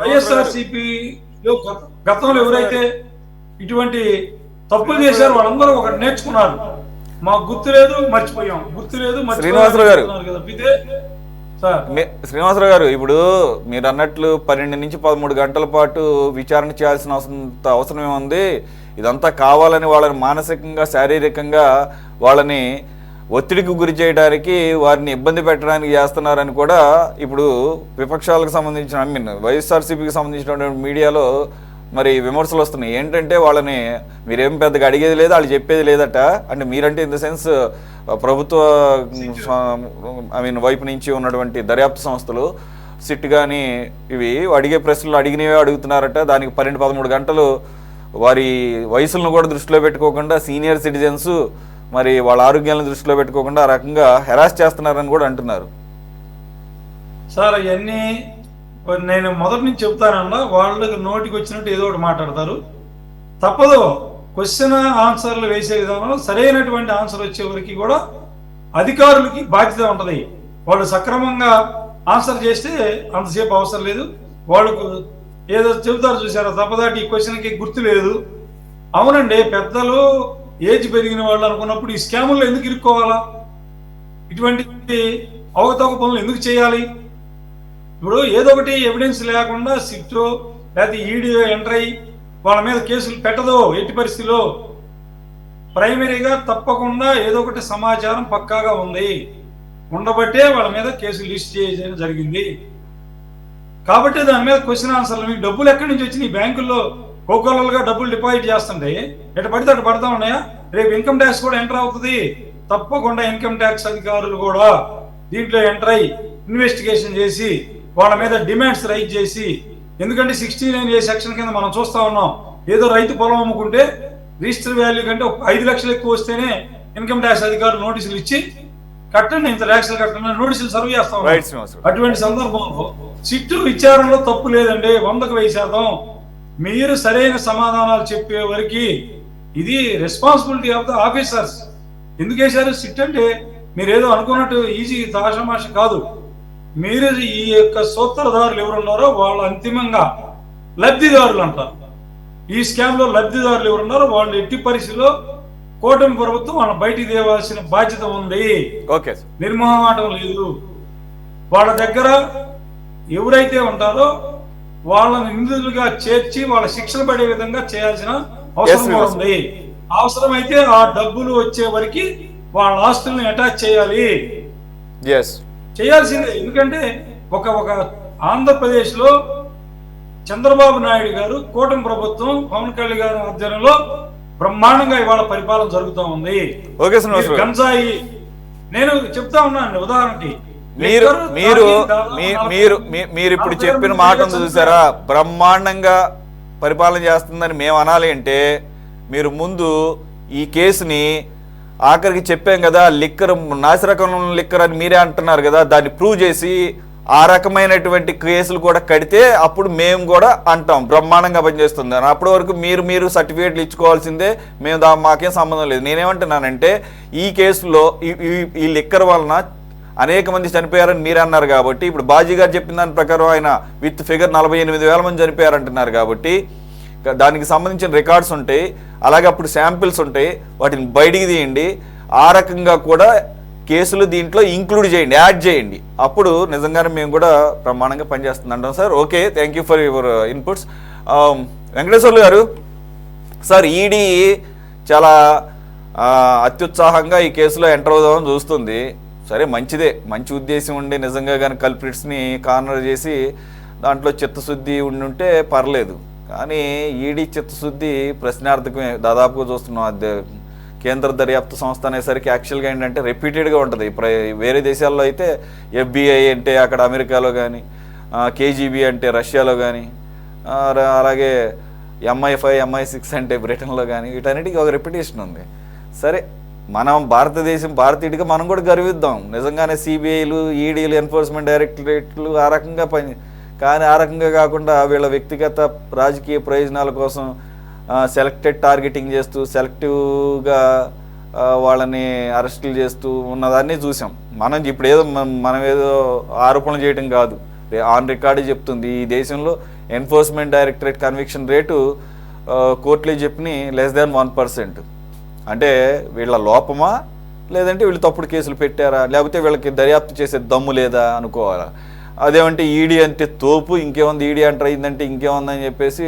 వైఎస్ఆర్సీపీలో గతంలో ఎవరైతే ఇటువంటి తప్పులు చేశారో వాళ్ళందరూ ఒకటి నేర్చుకున్నారు. మాకు గుర్తు లేదు, మర్చిపోయాం, గుర్తు లేదు, శ్రీనివాసరావు గారు, శ్రీనివాసరావు గారు, ఇప్పుడు మీరు అన్నట్లు 12 నుంచి 13 గంటల పాటు విచారణ చేయాల్సిన అవసరం ఏముంది? ఇదంతా కావాలని వాళ్ళని మానసికంగా, శారీరకంగా వాళ్ళని ఒత్తిడికి గురి చేయడానికి, వారిని ఇబ్బంది పెట్టడానికి చేస్తున్నారని కూడా ఇప్పుడు విపక్షాలకు సంబంధించిన వైఎస్ఆర్సీపీకి సంబంధించినటువంటి మీడియాలో మరి విమర్శలు వస్తున్నాయి. ఏంటంటే వాళ్ళని మీరేం పెద్దగా అడిగేది లేదు, వాళ్ళు చెప్పేది లేదట. అంటే మీరంటే ఇన్ ద సెన్స్ ప్రభుత్వ వైపు నుంచి ఉన్నటువంటి దర్యాప్తు సంస్థలు, సిట్ కానీ ఇవి అడిగే ప్రశ్నలు అడిగినవే అడుగుతున్నారట. దానికి 12-13 గంటలు వారి వయసులను కూడా దృష్టిలో పెట్టుకోకుండా, సీనియర్ సిటిజన్స్ మరి వాళ్ళ ఆరోగ్యాలను దృష్టిలో పెట్టుకోకుండా ఆ రకంగా హెరాస్ చేస్తున్నారని కూడా అంటున్నారు. సార్ అవన్నీ నేను మొదటి నుంచి చెప్తానన్నా, వాళ్ళకి నోటికి వచ్చినట్టు ఏదో ఒకటి మాట్లాడతారు. తప్పదు. క్వశ్చన్ ఆన్సర్లు వేసే విధానంలో సరైనటువంటి ఆన్సర్ వచ్చే వరకు కూడా అధికారులకి బాధ్యత ఉంటుంది. వాళ్ళు సక్రమంగా ఆన్సర్ చేస్తే అంతసేపు అవసరం లేదు. వాళ్ళకు ఏదో చెబుతారు చూసారా, తప్పదాటి ఈ క్వశ్చన్కి గుర్తు లేదు. అవునండి, పెద్దలు ఏజ్ పెరిగిన వాళ్ళు అనుకున్నప్పుడు ఈ స్కాముల్లో ఎందుకు ఇరుక్కోవాలా? ఇటువంటి అవకతవక పనులు ఎందుకు చేయాలి? ఇప్పుడు ఏదో ఒకటి ఎవిడెన్స్ లేకుండా సిట్టో లేకపోతే ఈడీఓ ఎంటర్ అయ్యి వాళ్ళ మీద కేసులు పెట్టదో ఎట్టి పరిస్థితిలో. ప్రైమరీగా తప్పకుండా ఏదో ఒకటి సమాచారం పక్కాగా ఉంది, ఉండబట్టే వాళ్ళ మీద కేసులు లిస్ట్ చేయడం జరిగింది. కాబట్టి దాని మీద క్వశ్చన్ ఆన్సర్లు. మీకు డబ్బులు ఎక్కడి నుంచి వచ్చి ఈ బ్యాంకుల్లో కోకోలలుగా డబ్బులు డిపాజిట్ చేస్తుంటే ఎటు పడితే అటు పడతా ఉన్నాయా? రేపు ఇన్కమ్ ట్యాక్స్ కూడా ఎంటర్ అవుతుంది. తప్పకుండా ఇన్కమ్ ట్యాక్స్ అధికారులు కూడా దీంట్లో ఎంటర్ అయ్యి ఇన్వెస్టిగేషన్ చేసి వాళ్ళ మీద డిమాండ్స్ రైజ్ చేసి, ఎందుకంటే 69A సెక్షన్ కింద మనం చూస్తా ఉన్నాం. ఏదో రైతు పొలం అమ్ముకుంటే రిజిస్టర్ వాల్యూ కంటే 5 లక్షలు ఎక్కువ వస్తేనే ఇన్కమ్ ట్యాక్స్ అధికారులు నోటీసులు ఇచ్చి కట్టండి, ఇంత ట్యాక్స్లు కట్టండి నోటీసులు సర్వ్ చేస్తా ఉన్నాం. అటువంటి సందర్భంలో సిట్టు విచారణలో తప్పు లేదండి, 100కు 1000%. మీరు సరైన సమాధానాలు చెప్పే వరకు ఇది రెస్పాన్సిబిలిటీ ఆఫ్ ద ఆఫీసర్స్. ఎందుకు వేశారు సిట్ అంటే? మీరు ఏదో అనుకున్నట్టు ఈజీ తాషమాష కాదు. మీరు ఈ యొక్క సూత్రధారులు ఎవరున్నారో వాళ్ళు అంతిమంగా లబ్ధిదారులు అంటారు. ఈ స్కామ్ లో లబ్ధిదారులు ఎవరున్నారో వాళ్ళు ఎట్టి పరిస్థితిలో కూటమి ప్రభుత్వం వాళ్ళని బయటికి తేవాల్సిన బాధ్యత ఉంది. నిర్మోహమాటం లేదు. వాళ్ళ దగ్గర ఎవరైతే ఉంటారో వాళ్ళని నిందితులుగా చేర్చి వాళ్ళ శిక్షలు పడే విధంగా చేయాల్సిన అవసరం ఉంది. అవసరమైతే ఆ డబ్బులు వచ్చే వరకు వాళ్ళ ఆస్తులను అటాచ్ చేయాలి, చేయాల్సిందే. ఎందుకంటే ఒక ఆంధ్రప్రదేశ్ లో చంద్రబాబు నాయుడు గారు, కూటమి ప్రభుత్వం, పవన్ కళ్యాణ్ గారి ఆధ్వర్యంలో బ్రహ్మాండంగా ఇవాళ పరిపాలన జరుగుతూ ఉంది. ఓకే శ్రీనివాసరావు గారు. గంజాయి నేను చెప్తా ఉన్నాను ఉదాహరణకి. మీరు మీరు మీరు మీరు ఇప్పుడు చెప్పిన మాట ఉంది చూసారా, బ్రహ్మాండంగా పరిపాలన చేస్తుందని మేము అనాలి అంటే మీరు ముందు ఈ కేసుని ఆఖరికి చెప్పాం కదా, లిక్కర్ నాసిరకం లిక్కర్ అని మీరే అంటున్నారు కదా, దాన్ని ప్రూవ్ చేసి ఆ రకమైనటువంటి కేసులు కూడా కడితే అప్పుడు మేము కూడా అంటాం బ్రహ్మాండంగా పనిచేస్తుంది అని. అప్పటి వరకు మీరు సర్టిఫికేట్లు ఇచ్చుకోవాల్సిందే, మేము మాకేం సంబంధం లేదు. నేనేమంటున్నానంటే ఈ కేసులో ఈ లిక్కర్ వలన అనేక మంది చనిపోయారని మీరు అన్నారు కాబట్టి, ఇప్పుడు బాజీ గారు చెప్పిన దాని ప్రకారం ఆయన విత్ ఫిగర్ 48,000 మంది చనిపోయారంటున్నారు కాబట్టి దానికి సంబంధించిన రికార్డ్స్ ఉంటాయి, అలాగే అప్పుడు శాంపిల్స్ ఉంటాయి, వాటిని బయటికి తీయండి. ఆ రకంగా కూడా కేసులు దీంట్లో ఇంక్లూడ్ చేయండి, యాడ్ చేయండి. అప్పుడు నిజంగానే మేము కూడా ప్రమాణంగా పనిచేస్తుందంటాం sir. Okay, thank you for your inputs. Venkateswarlu garu, sir ED చాలా అత్యుత్సాహంగా ఈ కేసులో ఎంటర్ అవుదామని చూస్తుంది. సరే, మంచిదే, మంచి ఉద్దేశం ఉండి నిజంగా కానీ కల్ప్రిట్స్ని కార్నర్ చేసి దాంట్లో చిత్తశుద్ధి ఉండుంటే పర్లేదు. కానీ ఈడీ చిత్తశుద్ధి ప్రశ్నార్థకమే దాదాపుగా చూస్తున్నాం. కేంద్ర దర్యాప్తు సంస్థ అనేసరికి యాక్చువల్గా ఏంటంటే రిపీటెడ్గా ఉంటుంది. వేరే దేశాల్లో అయితే FBI అంటే అక్కడ అమెరికాలో కానీ, KGB అంటే రష్యాలో కానీ, అలాగే MI5 MI6 అంటే బ్రిటన్లో కానీ, వీటన్నిటికీ ఒక రెప్యుటేషన్ ఉంది. సరే, మనం భారతీయుడిగా మనం కూడా గర్విద్దాం. నిజంగానే CBIలు, ఈడీలు, ఎన్ఫోర్స్మెంట్ డైరెక్టరేట్లు ఆ రకంగా కానీ ఆ రకంగా కాకుండా వీళ్ళ వ్యక్తిగత రాజకీయ ప్రయోజనాల కోసం సెలెక్టెడ్ టార్గెటింగ్ చేస్తూ సెలెక్టివ్గా వాళ్ళని అరెస్టులు చేస్తూ ఉన్నదాన్ని చూసాం. ఇప్పుడు మనం ఏదో ఆరోపణలు చేయడం కాదు, ఆన్ రికార్డు చెప్తుంది. ఈ దేశంలో ఎన్ఫోర్స్మెంట్ డైరెక్టరేట్ కన్విక్షన్ రేటు కోర్టులే చెప్పిన <1%. అంటే వీళ్ళ లోపమా, లేదంటే వీళ్ళు తప్పుడు కేసులు పెట్టారా, లేకపోతే వీళ్ళకి దర్యాప్తు చేసే దమ్ము లేదా అనుకోవాలా? అదేమంటే ఈడీ అంటే తోపు, ఇంకేముంది ఈడీ అంటర్ అయిందంటే ఇంకేముందని చెప్పేసి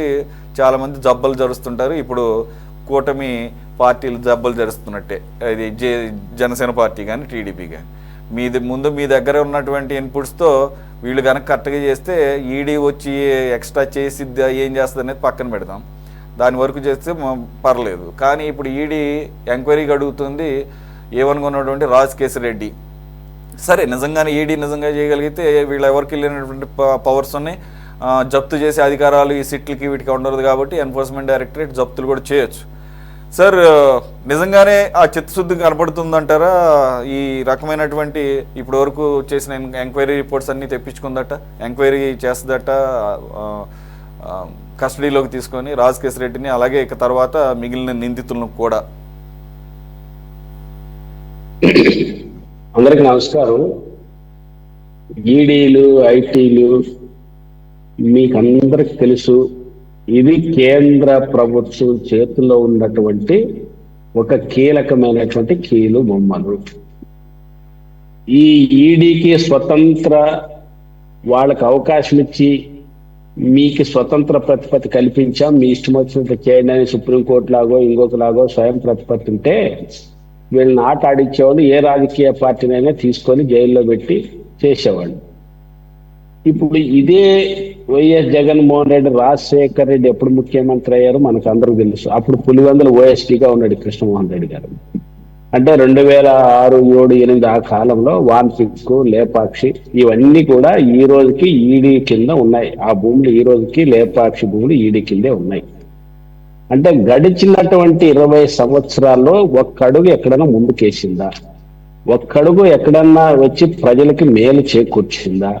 చాలామంది జబ్బలు జరుస్తుంటారు. ఇప్పుడు కూటమి పార్టీలు జబ్బలు జరుస్తున్నట్టే, ఇది జనసేన పార్టీ కానీ టీడీపీ కానీ. మీ దగ్గర ఉన్నటువంటి ఇన్పుట్స్తో వీళ్ళు కనుక కరెక్ట్గా చేస్తే ఈడీ వచ్చి ఎక్స్ట్రా చేసి ఏం చేస్తుంది అనేది పక్కన పెడదాం, దాని వరకు చేస్తే పర్లేదు. కానీ ఇప్పుడు ఈడీ ఎంక్వైరీకి అడుగుతుంది ఏమనుకున్నటువంటి రాజకేశ్వర రెడ్డి. సరే, నిజంగానే ఈడీ నిజంగా చేయగలిగితే వీళ్ళు ఎవరికి వెళ్ళినటువంటి పవర్స్ ఉన్నాయి, జప్తు చేసే అధికారాలు ఈ సిట్లకి వీటికి ఉండదు కాబట్టి ఎన్ఫోర్స్మెంట్ డైరెక్టరేట్ జప్తులు కూడా చేయొచ్చు. సార్, నిజంగానే ఆ చిత్తశుద్ధి కనపడుతుందంటారా? ఈ రకమైనటువంటి ఇప్పటి వరకు చేసిన ఎంక్వైరీ రిపోర్ట్స్ అన్నీ తెప్పించుకుందట, ఎంక్వైరీ చేస్తుందట, కస్టడీలోకి తీసుకొని రాజకేశ్వర రెడ్డిని, అలాగే ఇక తర్వాత మిగిలిన నిందితులను కూడా. అందరికి నమస్కారం. ఈడీలు, ఐటీలు మీకు అందరికి తెలుసు, ఇది కేంద్ర ప్రభుత్వం చేతుల్లో ఉన్నటువంటి ఒక కీలకమైనటువంటి కీలు బొమ్మలు. ఈ ఈడీకి స్వతంత్ర వాళ్ళకి అవకాశం ఇచ్చి మీకు స్వతంత్ర ప్రతిపత్తి కల్పించాం, మీ ఇష్టం వచ్చినట్టు చేయండి అని సుప్రీంకోర్టు లాగో ఇంకొకలాగో స్వయం ప్రతిపత్తి ఉంటే వీళ్ళని ఆట ఆడించేవాళ్ళు ఏ రాజకీయ పార్టీనైనా తీసుకొని జైల్లో పెట్టి చేసేవాళ్ళు. ఇప్పుడు ఇదే వైఎస్ జగన్మోహన్ రెడ్డి, రాజశేఖర్ రెడ్డి ఎప్పుడు ముఖ్యమంత్రి అయ్యారో మనకు అందరికీ తెలుసు. అప్పుడు పులివెందుల OSDగా ఉన్నాడు కృష్ణమోహన్ రెడ్డి గారు. అంటే 2006, 7, 8 ఆ కాలంలో వాన్పిక్, లేపాక్షి ఇవన్నీ కూడా ఈ రోజుకి ఈడీ కింద ఉన్నాయి. ఆ భూములు ఈ రోజుకి లేపాక్షి భూములు ఈడీ కిందే ఉన్నాయి. అంటే గడిచినటువంటి 20 సంవత్సరాల్లో ఒక్కడుగు ఎక్కడన్నా ముందుకేసిందా? ఒక్కడుగు ఎక్కడన్నా వచ్చి ప్రజలకి మేలు చేకూర్చిందా?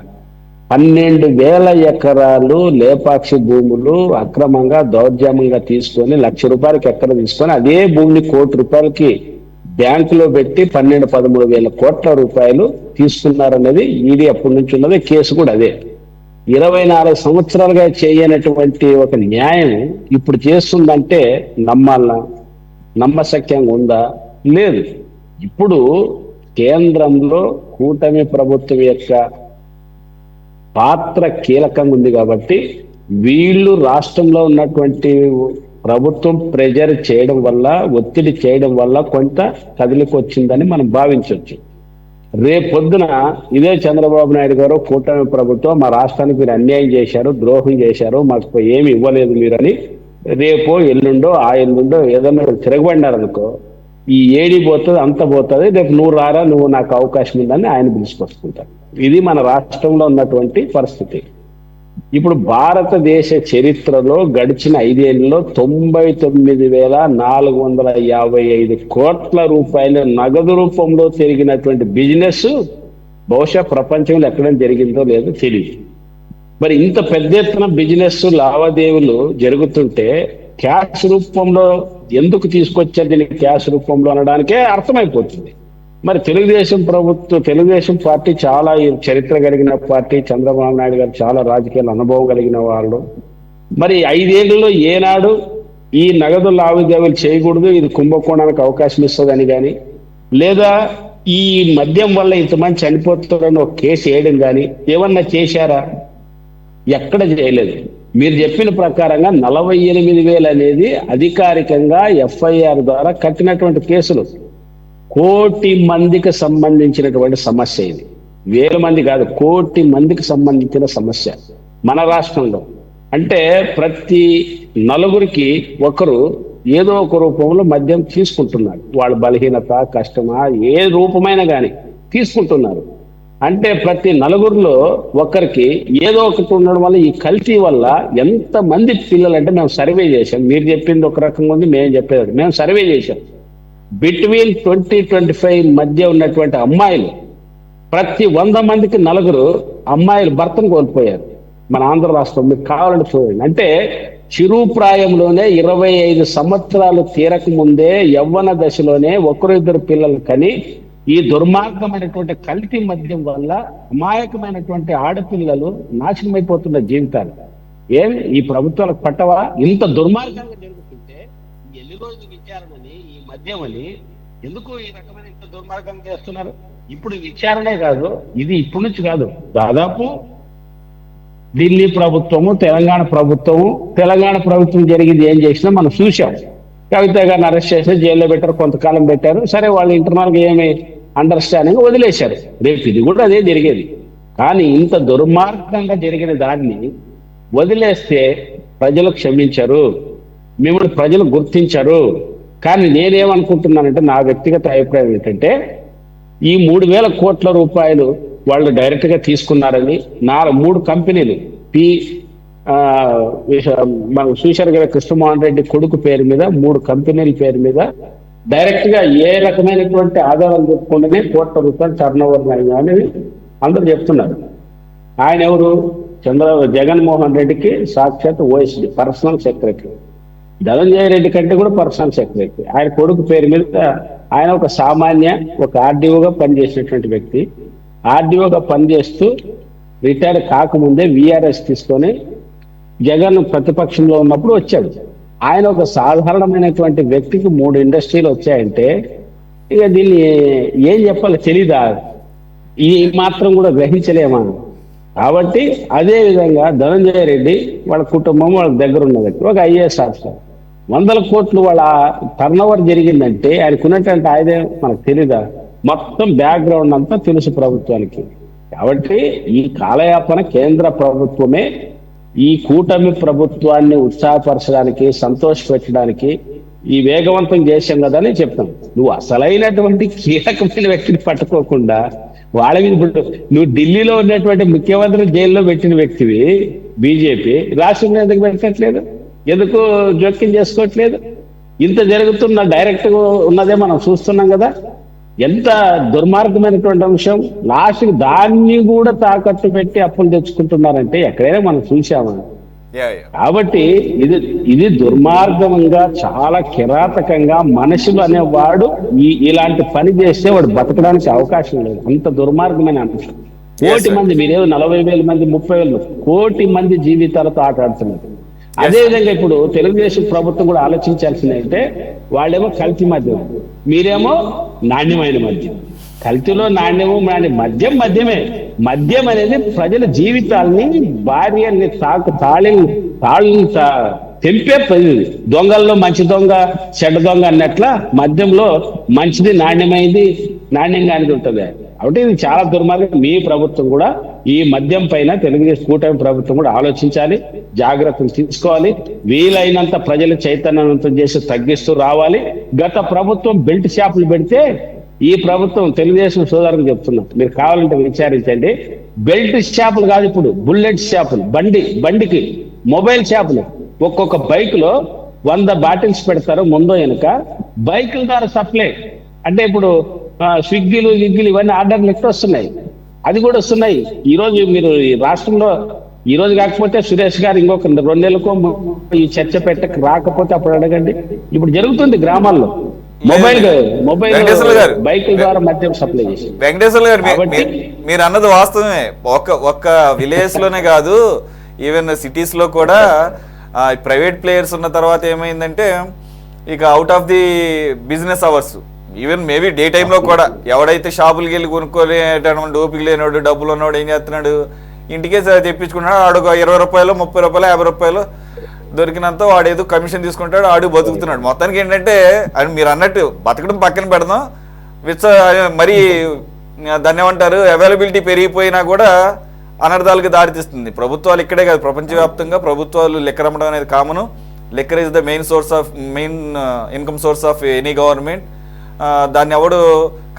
12,000 ఎకరాలు లేపాక్షి భూములు అక్రమంగా దౌర్జన్యంగా తీసుకొని ₹1,00,000 ఎక్కడ తీసుకొని అదే భూమిని ₹1,00,00,000 బ్యాంకులో పెట్టి 12-13 వేల రూపాయలు తీసుకున్నారనేది ఈడీ అప్పటి నుంచి ఉన్నది. కేసు కూడా అదే. 24 సంవత్సరాలుగా చేయనటువంటి ఒక న్యాయం ఇప్పుడు చేస్తుందంటే నమ్మాలనా? నమ్మశక్యంగా ఉందా? లేదు. ఇప్పుడు కేంద్రంలో కూటమి ప్రభుత్వం యొక్క పాత్ర కీలకంగా ఉంది కాబట్టి వీళ్ళు రాష్ట్రంలో ఉన్నటువంటి ప్రభుత్వం ప్రెజర్ చేయడం వల్ల, ఒత్తిడి చేయడం వల్ల కొంత కదిలికి వచ్చిందని మనం భావించవచ్చు. రేపొద్దున ఇదే చంద్రబాబు నాయుడు గారు, కూటమి ప్రభుత్వం మా రాష్ట్రానికి మీరు అన్యాయం చేశారు, ద్రోహం చేశారు, మాకు ఏమి ఇవ్వలేదు మీరని రేపో ఎల్లుండో ఆ ఎల్లుండో ఏదన్నా తిరగబడినారనుకో, ఈ ఏడి పోతుంది అంత పోతుంది, రేపు నువ్వు రారా, నువ్వు నాకు అవకాశం ఉందని ఆయన పిలుచుకొస్తుంటారు. ఇది మన రాష్ట్రంలో ఉన్నటువంటి పరిస్థితి. ఇప్పుడు భారతదేశ చరిత్రలో గడిచిన 5 ఏళ్లలో 99,455 కోట్ల రూపాయల నగదు రూపంలో జరిగినటువంటి బిజినెస్ బహుశా ప్రపంచంలో ఎక్కడైనా జరిగిందో లేదో తెలియదు. మరి ఇంత పెద్ద ఎత్తున బిజినెస్ లావాదేవీలు జరుగుతుంటే క్యాష్ రూపంలో ఎందుకు తీసుకొచ్చారు దీనికి క్యాష్ రూపంలో అనడానికే అర్థమైపోతుంది. మరి తెలుగుదేశం పార్టీ చాలా చరిత్ర కలిగిన పార్టీ, చంద్రబాబు నాయుడు గారు చాలా రాజకీయ అనుభవం కలిగిన వాళ్ళు. మరి 5 ఏళ్లలో ఏనాడు ఈ నగదు లావాదేవీలు చేయకూడదు, ఇది కుంభకోణానికి అవకాశం ఇస్తుందని కానీ, లేదా ఈ మద్యం వల్ల ఇంతమంది చనిపోతారని ఒక కేసు వేయడం కానీ ఏమన్నా చేశారా? ఎక్కడ చేయలేదు. మీరు చెప్పిన ప్రకారంగా 48,000 అనేది అధికారికంగా ఎఫ్ఐఆర్ ద్వారా కట్టినటువంటి కేసులు. 1 కోటి మందికి సంబంధించినటువంటి సమస్య ఇది. 1000 మంది కాదు, 1 కోటి మందికి సంబంధించిన సమస్య మన రాష్ట్రంలో. అంటే ప్రతి 4గురికి ఒకరు ఏదో ఒక రూపంలో మద్యం తీసుకుంటున్నారు. వాళ్ళ బలహీనత, కష్టమా, ఏ రూపమైనా కానీ తీసుకుంటున్నారు. అంటే ప్రతి 4గురిలో ఒకరికి ఏదో ఒకటి ఉండడం వల్ల ఈ కల్తీ వల్ల ఎంతమంది పిల్లలు, అంటే మేము సర్వే చేశాం, మీరు చెప్పింది ఒక రకంగా ఉంది, మేము చెప్పేది మేము సర్వే చేశాం. బిట్వీన్ 20-25 మధ్య ఉన్నటువంటి అమ్మాయిలు, ప్రతి 100 మందికి 4 అమ్మాయిలు భర్తను కోల్పోయారు మన ఆంధ్ర రాష్ట్రం. మీకు కావాలంటే చూడండి. అంటే చిరుప్రాయంలోనే 25 సంవత్సరాలు తీరక ముందే యవ్వన దశలోనే 1-2 పిల్లలు కని ఈ దుర్మార్గమైనటువంటి కల్తీ మద్యం వల్ల అమాయకమైనటువంటి ఆడపిల్లలు నాశనమైపోతున్న జీవితాలు. ఈ ప్రభుత్వాలకు పట్టవా? ఇంత దుర్మార్గంగా జరుగుతుంటే ఎన్ని రోజులు విచారణని, ఈ మద్యం అని ఎందుకు ఈ రకమైన ఇంత దుర్మార్గం చేస్తున్నారు? ఇప్పుడు విచారణే కాదు, ఇది ఇప్పటి నుంచి కాదు, దాదాపు ఢిల్లీ ప్రభుత్వము, తెలంగాణ ప్రభుత్వం జరిగింది ఏం చేసినా మనం చూసాం. కవిత గారిని అరెస్ట్ చేసి జైల్లో పెట్టారు, కొంతకాలం పెట్టారు. సరే, వాళ్ళు ఇంటర్నల్గా ఏమి అండర్స్టాండింగ్ వదిలేశారు. రేపు ఇది కూడా అదే జరిగేది. కానీ ఇంత దుర్మార్గంగా జరిగిన దాన్ని వదిలేస్తే ప్రజలు క్షమించరు, మిమ్మల్ని ప్రజలు గుర్తించరు. కానీ నేనేమనుకుంటున్నానంటే, నా వ్యక్తిగత అభిప్రాయం ఏంటంటే, ఈ 3,000 కోట్ల రూపాయలు వాళ్ళు డైరెక్ట్ గా తీసుకున్నారని 3 కంపెనీలు మనం చూశారు కదా, కృష్ణమోహన్ రెడ్డి కొడుకు పేరు మీద 3 కంపెనీల పేరు మీద డైరెక్ట్ గా ఏ రకమైనటువంటి ఆధారాలు చెప్పుకుంటేనే కోట్ల రూపాయలు టర్న్ ఓవర్ అని అందరూ చెప్తున్నారు. ఆయన ఎవరు? జగన్మోహన్ రెడ్డికి సాక్షాత్ OSD personal secretary. Dhananjaya Reddy కంటే కూడా పర్సనల్ సెక్రటరీ. ఆయన కొడుకు పేరు మీద ఆయన ఒక సామాన్య ఆర్డీఓగా పనిచేసినటువంటి వ్యక్తి. ఆర్డీఓగా పనిచేస్తూ రిటైర్ కాకముందే విఆర్ఎస్ తీసుకొని జగన్ ప్రతిపక్షంలో ఉన్నప్పుడు వచ్చాడు. ఆయన ఒక సాధారణమైనటువంటి వ్యక్తికి 3 ఇండస్ట్రీలు వచ్చాయంటే ఇక దీన్ని ఏం చెప్పాలో తెలీదా? ఈ మాత్రం కూడా గ్రహించలేమా? కాబట్టి అదే విధంగా ధనంజయ రెడ్డి వాళ్ళ కుటుంబం వాళ్ళ దగ్గర ఉన్నది ఒక ఐఏఎస్ ఆఫీసర్. 100 కోట్లు వాళ్ళ టర్న్ ఓవర్ జరిగిందంటే ఆయనకున్నటువంటి ఆయనే మనకు తెలీదా? మొత్తం బ్యాక్గ్రౌండ్ అంతా తెలుసు ప్రభుత్వానికి. కాబట్టి ఈ కాలయాపన కేంద్ర ప్రభుత్వమే ఈ కూటమి ప్రభుత్వాన్ని ఉత్సాహపరచడానికి, సంతోషపెట్టడానికి ఈ వేగవంతం చేశాం కదా అని చెప్తాం. నువ్వు అసలైనటువంటి కీలకమైన వ్యక్తిని పట్టుకోకుండా వాళ్ళ మీద నువ్వు ఢిల్లీలో ఉన్నటువంటి ముఖ్యమంత్రి జైల్లో పెట్టిన వ్యక్తివి, బీజేపీ రాష్ట్రంలో ఎందుకు పెట్టట్లేదు? ఎందుకు జోక్యం చేసుకోవట్లేదు? ఇంత జరుగుతున్న డైరెక్ట్ ఉన్నదే మనం చూస్తున్నాం కదా. ఎంత దుర్మార్గమైనటువంటి అంశం. లాస్ట్కి దాన్ని కూడా తాకట్టు పెట్టి అప్పులు తెచ్చుకుంటున్నారంటే ఎక్కడైనా మనం చూసామా? కాబట్టి ఇది దుర్మార్గంగా, చాలా కిరాతకంగా మనుషులు అనేవాడు ఇలాంటి పని చేస్తే వాడు బతకడానికి అవకాశం లేదు. అంత దుర్మార్గమైన అంశం. 1 కోటి మంది, మీరేదో 40,000 మంది, 30,000, 1 కోటి మంది జీవితాలతో ఆటాడుతున్నారు. అదేవిధంగా ఇప్పుడు తెలుగుదేశం ప్రభుత్వం కూడా ఆలోచించాల్సింది అంటే, వాళ్ళేమో కల్తీ మద్యం, మీరేమో నాణ్యమైన మద్యం. కల్తీలో నాణ్యము మద్యమే. మద్యం అనేది ప్రజల జీవితాల్ని, భార్యని తాళిని తెంపే దొంగల్లో మంచి దొంగ, చెడ్డ దొంగ అన్నట్ల మద్యంలో మంచిది నాణ్యమైంది, నాణ్యంగా అనేది ఉంటుంది. కాబట్టి ఇది చాలా దుర్మార్గం. మీ ప్రభుత్వం కూడా ఈ మద్యం పైన తెలుగుదేశం కూటమి ప్రభుత్వం కూడా ఆలోచించాలి, జాగ్రత్తలు తీసుకోవాలి, వీలైనంత ప్రజలు చైతన్యవంతం చేసి తగ్గిస్తూ రావాలి. గత ప్రభుత్వం బెల్ట్ షాపులు పెడితే ఈ ప్రభుత్వం తెలుగుదేశం సోదరులకు చెప్తున్నాం, మీరు కావాలంటే విచారించండి. బెల్ట్ షాపులు కాదు, ఇప్పుడు బుల్లెట్ షాపులు, బండికి మొబైల్ షాపులు. ఒక్కొక్క బైక్ లో 100 బాటిల్స్ పెడతారు ముందో వెనుక, బైకుల ద్వారా సప్లై. అంటే ఇప్పుడు స్విగ్గీలు ఇవన్నీ ఆర్డర్లు ఎక్కువ వస్తున్నాయి, అది కూడా వస్తున్నాయి. ఈ రోజు మీరు ఈ రాష్ట్రంలో ఈ రోజు కాకపోతే సురేష్ గారు ఇంకొక 2 నెలలకో ఈ చర్చ పెట్టక రాకపోతే అప్పుడు అడగండి. ఇప్పుడు జరుగుతుంది గ్రామాల్లో మొబైల్ బైకుల ద్వారా మద్యం సప్లై చేసి. వెంకటేశ్వర గారు మీరు అన్నది వాస్తవమే. ఒక్క విలేజ్ లోనే కాదు, ఈవెన్ సిటీస్ లో కూడా ప్రైవేట్ ప్లేయర్స్ ఉన్న తర్వాత ఏమైందంటే ఇక out of the business hours, even maybe day టైంలో కూడా ఎవడైతే షాపులకి వెళ్ళి కొనుక్కోలేటువంటి ఓపిక లేనివాడు, డబ్బులు ఉన్నవాడు ఏం చేస్తున్నాడు, ఇంటికే తెప్పించుకున్నాడు. ఆడు 20 రూపాయలు, 30 రూపాయలు, 50 రూపాయలు దొరికినంత వాడు ఏదో కమిషన్ తీసుకుంటాడు, ఆడు బతుకుతున్నాడు. మొత్తానికి ఏంటంటే అది మీరు అన్నట్టు బతకడం పక్కన పెడదాం, మరి దాన్ని ఏమంటారు, అవైలబిలిటీ పెరిగిపోయినా కూడా అనర్థాలకు దారితీస్తుంది. ప్రభుత్వాలు ఇక్కడే కాదు, ప్రపంచవ్యాప్తంగా ప్రభుత్వాలు లిక్కర్ అమ్మడం అనేది common. Liquor is the main income source of any government. దాన్ని ఎవడు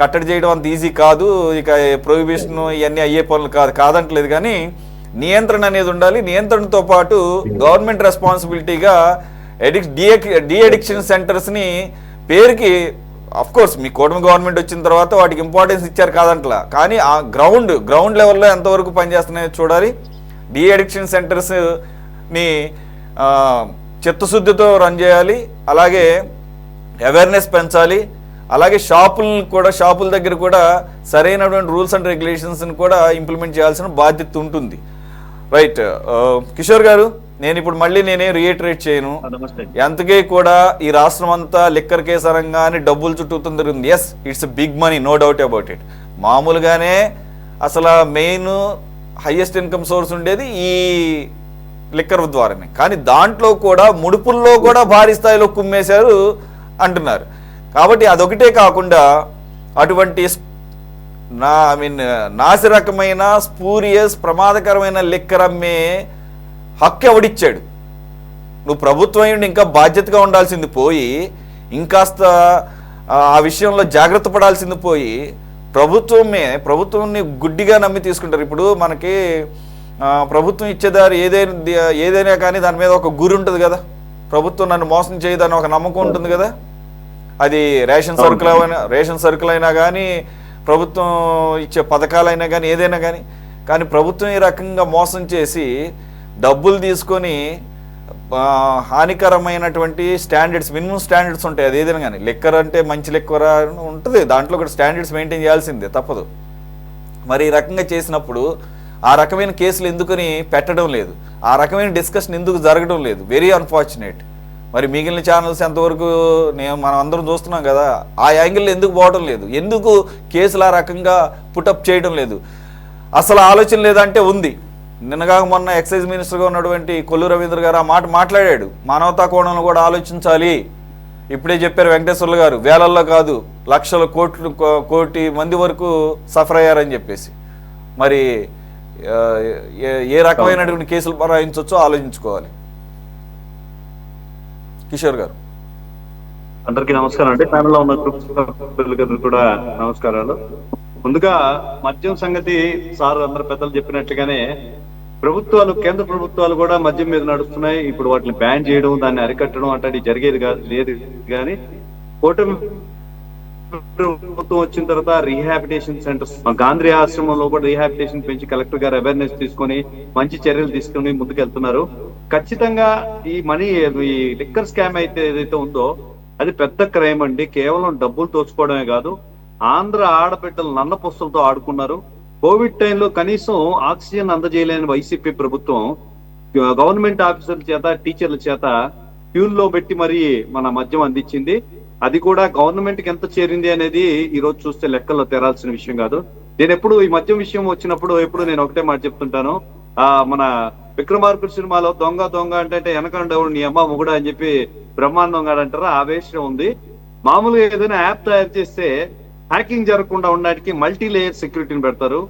కట్టడి చేయడం అంత ఈజీ కాదు. ఇక ప్రొహిబిషన్ ఇవన్నీ అయ్యే పనులు కాదంటలేదు, కానీ నియంత్రణ అనేది ఉండాలి. నియంత్రణతో పాటు గవర్నమెంట్ రెస్పాన్సిబిలిటీగా డి అడిక్షన్ సెంటర్స్ని పేరుకి, అఫ్ కోర్స్ మీ కూటమి గవర్నమెంట్ వచ్చిన తర్వాత వాటికి ఇంపార్టెన్స్ ఇచ్చారు కాదంటలా, కానీ ఆ గ్రౌండ్ లెవెల్లో ఎంతవరకు పనిచేస్తున్నాయో చూడాలి. డి అడిక్షన్ సెంటర్స్ని చిత్తశుద్ధితో రన్ చేయాలి, అలాగే అవేర్నెస్ పెంచాలి, అలాగే షాపుల దగ్గర కూడా సరైనటువంటి రూల్స్ అండ్ రెగ్యులేషన్స్ని కూడా ఇంప్లిమెంట్ చేయాల్సిన బాధ్యత ఉంటుంది. రైట్ కిషోర్ గారు, నేను ఇప్పుడు మళ్ళీ నేనేం రియేటరేట్ చేయను. ఎంతకీ కూడా ఈ రాష్ట్రం అంతా లిక్కర్ కేసు అనగానే డబ్బులు చుట్టూ తిరుగుతుంది. Yes, it's big money, no doubt about it. మామూలుగానే అసలు మెయిన్ హైయెస్ట్ ఇన్కమ్ సోర్స్ ఉండేది ఈ లిక్కర్ ద్వారానే, కానీ దాంట్లో కూడా ముడుపుల్లో కూడా భారీ స్థాయిలో కుమ్మేశారు అంటున్నారు. కాబట్టి అదొకటే కాకుండా అటువంటి నాసిరకమైన స్పూరియస్ ప్రమాదకరమైన లిక్కర్ అమ్మే హక్కు ఎవడిచ్చాడు? నువ్వు ప్రభుత్వం ఇంకా బాధ్యతగా ఉండాల్సింది పోయి, ఇంకాస్త ఆ విషయంలో జాగ్రత్త పడాల్సింది పోయి, ప్రభుత్వాన్ని గుడ్డిగా నమ్మి తీసుకుంటారు. ఇప్పుడు మనకి ప్రభుత్వం ఇచ్చేదారు ఏదైనా కానీ దాని మీద ఒక గురి ఉంటుంది కదా. ప్రభుత్వం నన్ను మోసం చేయదని ఒక నమ్మకం ఉంటుంది కదా. అది రేషన్ సరుకులు అయినా కానీ, ప్రభుత్వం ఇచ్చే పథకాలైనా కానీ, ఏదైనా కానీ ప్రభుత్వం ఈ రకంగా మోసం చేసి డబ్బులు తీసుకొని హానికరమైనటువంటి స్టాండర్డ్స్, మినిమం స్టాండర్డ్స్ ఉంటాయి. అది ఏదైనా కానీ, లిక్కర్ అంటే మంచి లిక్కర్ ఉంటుంది, దాంట్లో కూడా స్టాండర్డ్స్ మెయింటైన్ చేయాల్సిందే, తప్పదు. మరి ఈ రకంగా చేసినప్పుడు ఆ రకమైన కేసులు ఎందుకని పెట్టడం లేదు, ఆ రకమైన డిస్కషన్ ఎందుకు జరగడం లేదు? Very unfortunate. మరి మిగిలిన ఛానల్స్ ఎంతవరకు మనం అందరం చూస్తున్నాం కదా, ఆ యాంగిల్లో ఎందుకు పోవడం లేదు? ఎందుకు కేసులు ఆ రకంగా పుటప్ చేయడం లేదు? అసలు ఆలోచన లేదంటే ఉంది. నిన్నగా మొన్న ఎక్సైజ్ మినిస్టర్గా ఉన్నటువంటి కొల్లు రవీంద్ర గారు ఆ మాట మాట్లాడాడు, మానవతా కోణంలో కూడా ఆలోచించాలి. ఇప్పుడే చెప్పారు వెంకటేశ్వర్లు గారు, వేలల్లో కాదు లక్షల కోటి మంది వరకు సఫర్ అయ్యారని చెప్పేసి. మరి ఏ రకమైనటువంటి కేసులు బనాయించవచ్చో ఆలోచించుకోవాలి. కిషోర్ గారు, అందరికీ నమస్కారం అండి. ప్యానెల్లో ఉన్న గ్రూప్ కూడా నమస్కారాలు. ముందుగా మద్యం సంగతి సార్ అందరు పెద్దలు చెప్పినట్లుగానే ప్రభుత్వాలు, కేంద్ర ప్రభుత్వాలు కూడా మద్యం మీద నడుస్తున్నాయి. ఇప్పుడు వాటిని బ్యాన్ చేయడం, దాన్ని అరికట్టడం అంటే జరిగేది లేదు. కానీ కూటమి ప్రభుత్వం వచ్చిన తర్వాత రీహాబిటేషన్ సెంటర్స్, గాంధీ ఆశ్రమంలో కూడా రీహాబిటేషన్ పెంచి కలెక్టర్ గారు అవేర్నెస్ తీసుకొని మంచి చర్యలు తీసుకుని ముందుకెళ్తున్నారు. ఖచ్చితంగా ఈ లిక్కర్ స్కామ్ అయితే ఏదైతే ఉందో అది పెద్ద క్రైమ్ అండి. కేవలం డబ్బులు దోచుకోవడమే కాదు, ఆంధ్ర ఆడబిడ్డలు నల్ల పుస్తలతో ఆడుకున్నారు. కోవిడ్ టైంలో కనీసం ఆక్సిజన్ అందజేయలేని వైసీపీ ప్రభుత్వం గవర్నమెంట్ ఆఫీసర్ల చేత, టీచర్ల చేత క్యూల్లో పెట్టి మరి మన మద్యం అందించింది. అది కూడా గవర్నమెంట్ కి ఎంత చేరింది అనేది ఈ రోజు చూస్తే లెక్కల్లో తెరాల్సిన విషయం కాదు. నేను ఎప్పుడు ఈ మద్యం విషయం వచ్చినప్పుడు నేను ఒకటే మాట చెప్తుంటాను, మన విక్రమార్కుడు సినిమాలో దొంగ అంటే వెనకండవుడు నీ అమ్మ మొగుడు అని చెప్పి బ్రహ్మాండం గారు అంటారా, ఆ వేషం ఉంది. మామూలుగా ఏదైనా యాప్ తయారు చేస్తే హ్యాకింగ్ జరగకుండా ఉండడానికి మల్టీ లేయర్ సెక్యూరిటీని పెడతారు.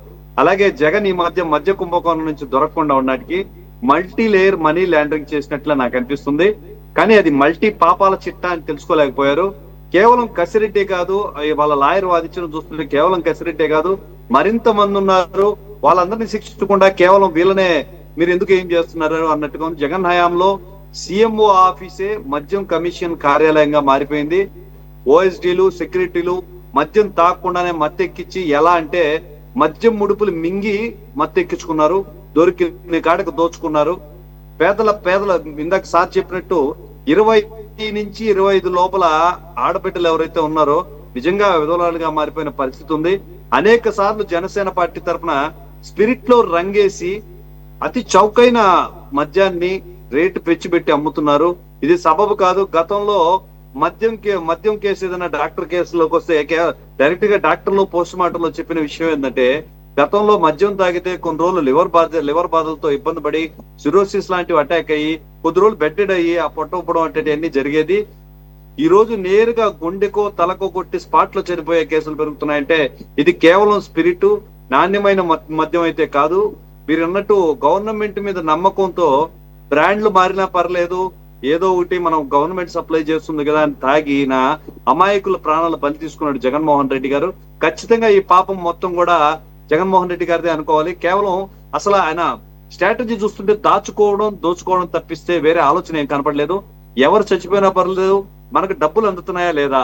అలాగే జగన్ ఈ మధ్య కుంభకోణం నుంచి దొరకకుండా ఉండడానికి మల్టీ లేయర్ మనీ లాండరింగ్ చేసినట్లే నాకు అనిపిస్తుంది. కానీ అది మల్టీ పాపాల చిట్టా అని తెలుసుకోలేకపోయారు. కేవలం కసిరెడ్డే కాదు, వాళ్ళ లాయర్ వాదించడం చూస్తుంటే కేవలం కసిరెడ్డే కాదు, మరింత మంది ఉన్నారు. వాళ్ళందరినీ శిక్షించకుండా కేవలం వీళ్ళనే మీరు ఎందుకు ఏం చేస్తున్నారు అన్నట్టుగా జగన్ హయాంలో సీఎంఓ ఆఫీసే మద్యం కమిషన్ కార్యాలయంగా మారిపోయింది. ఓఎస్డీలు సెక్యూరిటీలు మద్యం తాగకుండానే మత్తెక్కించి ఎలా అంటే మద్యం ముడుపులు మింగి మత్తెక్కించుకున్నారు, దొరికి కాడకు దోచుకున్నారు. పేదల ఇందాక సార్ చెప్పినట్టు 20 నుంచి 25 లోపల ఆడబిడ్డలు ఎవరైతే ఉన్నారో నిజంగా విధవరాలుగా మారిపోయిన పరిస్థితి ఉంది. అనేక సార్లు జనసేన పార్టీ తరఫున స్పిరిట్ లో రంగేసి అతి చౌకైన మద్యాన్ని రేటు పెంచిపెట్టి అమ్ముతున్నారు. ఇది సబబు కాదు. గతంలో మద్యం కేసు ఏదైనా డాక్టర్ కేసులోకి వస్తే డైరెక్ట్ గా డాక్టర్లు పోస్ట్ మార్టం లో చెప్పిన విషయం ఏంటంటే గతంలో మద్యం తాగితే కొన్ని రోజులు లివర్ బాధలతో ఇబ్బంది పడి సిరోసిస్ లాంటివి అటాక్ అయ్యి కొద్ది రోజులు బెడ్డెడ్ అయ్యి ఆ పొట్ట ఉప్పడం అన్నీ జరిగేది. ఈ రోజు నేరుగా గుండెకో తలకో కొట్టి స్పాట్ లో చనిపోయే కేసులు పెరుగుతున్నాయంటే ఇది కేవలం స్పిరిట్, నాణ్యమైన మద్యం అయితే కాదు. మీరు అన్నట్టు గవర్నమెంట్ మీద నమ్మకంతో బ్రాండ్లు మారినా పర్లేదు, ఏదో ఒకటి మనం గవర్నమెంట్ సప్లై చేస్తుంది కదా అని తాగి నా అమాయకుల ప్రాణాలు బలి తీసుకున్నాడు జగన్మోహన్ రెడ్డి గారు. ఖచ్చితంగా ఈ పాపం మొత్తం కూడా జగన్మోహన్ రెడ్డి గారిదే అనుకోవాలి. కేవలం అసలు ఆయన స్ట్రాటజీ చూస్తుంటే దాచుకోవడం దోచుకోవడం తప్పిస్తే వేరే ఆలోచన ఏం కనపడలేదు. ఎవరు చచ్చిపోయినా పర్లేదు, మనకు డబ్బులు అందుతున్నాయా లేదా,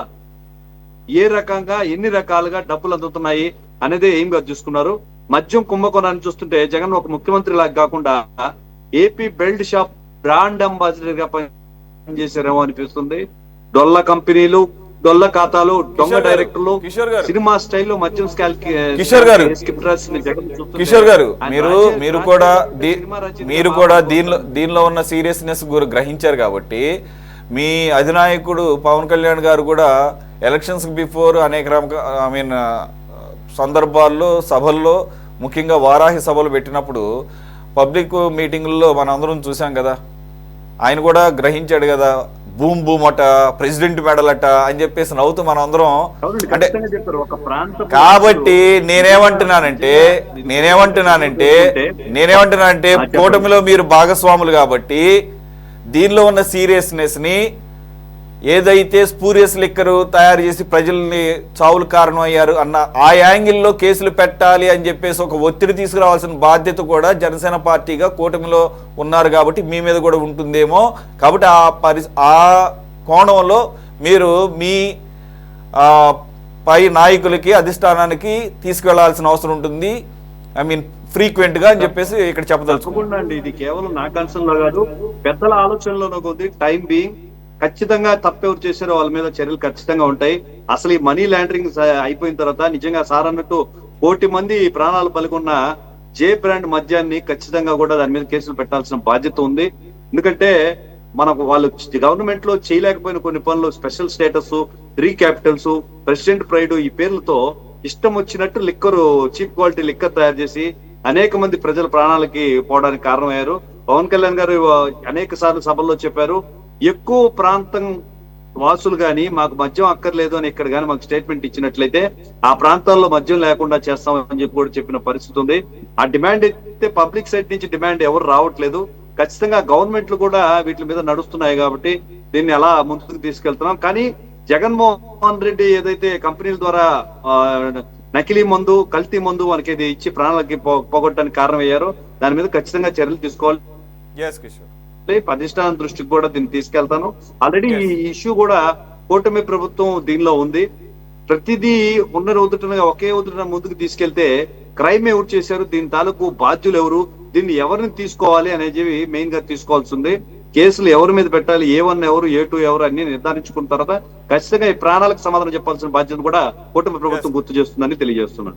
ఏ రకంగా ఎన్ని రకాలుగా డబ్బులు అందుతున్నాయి అనేది ఏం చూసుకున్నారు. మద్యం కుంభకోణాన్ని చూస్తుంటే జగన్ ఒక ముఖ్యమంత్రి లాగా కాకుండా AP belt shop brand ambassador గా పనిచేశారేమో అనిపిస్తుంది. డొల్ల కంపెనీలు, డొల్ల ఖాతాలు, దొంగ డైరెక్టర్లు, సినిమా స్టైల్లో మద్యం కిషోర్ గారు మీరు కూడా దీనిలో ఉన్న సీరియస్నెస్ గ్రహించారు కాబట్టి మీ అధినాయకుడు పవన్ కళ్యాణ్ గారు కూడా ఎలక్షన్స్ బిఫోర్ అనేక సందర్భాల్లో సభల్లో ముఖ్యంగా వారాహి సభలు పెట్టినప్పుడు పబ్లిక్ మీటింగుల్లో మనందరం చూసాం కదా, ఆయన కూడా గ్రహించాడు కదా, భూమ్ అట, ప్రెసిడెంట్ మెడల్ అట అని చెప్పేసి నవ్వుతూ మనం అందరం అంటే. కాబట్టి నేనేమంటున్నానంటే కూటమిలో మీరు భాగస్వాములు కాబట్టి దీనిలో ఉన్న సీరియస్నెస్ ని ఏదైతే స్పూరియస్ లిక్కరు తయారు చేసి ప్రజల్ని చావులు కారణం అయ్యారు అన్న ఆ యాంగిల్లో కేసులు పెట్టాలి అని చెప్పేసి ఒక ఒత్తిడి తీసుకురావాల్సిన బాధ్యత కూడా జనసేన పార్టీగా కూటమిలో ఉన్నారు కాబట్టి మీ మీద కూడా ఉంటుందేమో. కాబట్టి ఆ కోణంలో మీరు మీ పై నాయకులకి అధిష్టానానికి తీసుకెళ్లాల్సిన అవసరం ఉంటుంది. ఫ్రీక్వెంట్ గా అని చెప్పేసి ఇక్కడ చెప్పదలుచుకోండి అండి. ఇది కేవలం నా కన్సర్న్ లో కాదు, పెద్దల ఆలోచనలోనూ కొద్ది టైం బీయింగ్ ఖచ్చితంగా తప్పెవరు చేశారో వాళ్ళ మీద చర్యలు ఖచ్చితంగా ఉంటాయి. అసలు ఈ మనీ లాండరింగ్ అయిపోయిన తర్వాత నిజంగా సార్ అన్నట్టు 1 కోటి మంది ప్రాణాలు పలుకున్న జే బ్రాండ్ మద్యాన్ని ఖచ్చితంగా కూడా దాని మీద కేసులు పెట్టాల్సిన బాధ్యత ఉంది. ఎందుకంటే మనకు వాళ్ళు గవర్నమెంట్ లో చేయలేకపోయిన కొన్ని పనులు, స్పెషల్ స్టేటస్, రీక్యాపిటల్స్, ప్రెసిడెంట్ ప్రైడ్ ఈ పేర్లతో ఇష్టం వచ్చినట్టు లిక్కరు, చీప్ క్వాలిటీ లిక్కర్ తయారు చేసి అనేక మంది ప్రజల ప్రాణాలకి పోవడానికి కారణమయ్యారు. పవన్ కళ్యాణ్ గారు అనేక సార్లు సభల్లో చెప్పారు, ఎక్కువ ప్రాంతం వాసులు గాని మాకు మద్యం అక్కర్లేదు అని ఇక్కడ గానీ మాకు స్టేట్మెంట్ ఇచ్చినట్లయితే ఆ ప్రాంతాల్లో మద్యం లేకుండా చేస్తామని చెప్పి కూడా చెప్పిన పరిస్థితి ఉంది. ఆ డిమాండ్ అయితే పబ్లిక్ సైడ్ నుంచి డిమాండ్ ఎవరు రావట్లేదు. ఖచ్చితంగా గవర్నమెంట్లు కూడా వీటి మీద నడుస్తున్నాయి కాబట్టి దీన్ని అలా ముందుకు తీసుకెళ్తున్నాం. కానీ జగన్మోహన్ రెడ్డి ఏదైతే కంపెనీల ద్వారా నకిలీ మందు, కల్తీ మందు మనకి ఇది ఇచ్చి ప్రాణాలకి పోగొట్టడానికి కారణమయ్యారో దాని మీద ఖచ్చితంగా చర్యలు తీసుకోవాలి. అధిష్టానం దృష్టికి కూడా దీన్ని తీసుకెళ్తాను. ఆల్రెడీ ఈ ఇష్యూ కూడా కూటమి ప్రభుత్వం దీనిలో ఉంది. ప్రతిదీ ఒకే ఉదుటన ముందుకు తీసుకెళ్తే క్రైమ్ ఎవరు చేశారు, దీని తాలూకు బాధ్యులు ఎవరు, దీన్ని ఎవరిని తీసుకోవాలి అనేది మెయిన్ గా తీసుకోవాల్సి ఉంది. కేసులు ఎవరి మీద పెట్టాలి, A1 ఎవరు, A2 ఎవరు అన్ని నిర్ధారించుకున్న తర్వాత ఖచ్చితంగా ఈ ప్రాణాలకు సమాధానం చెప్పాల్సిన బాధ్యత కూడా కూటమి ప్రభుత్వం గుర్తు చేస్తుందని తెలియజేస్తున్నాను.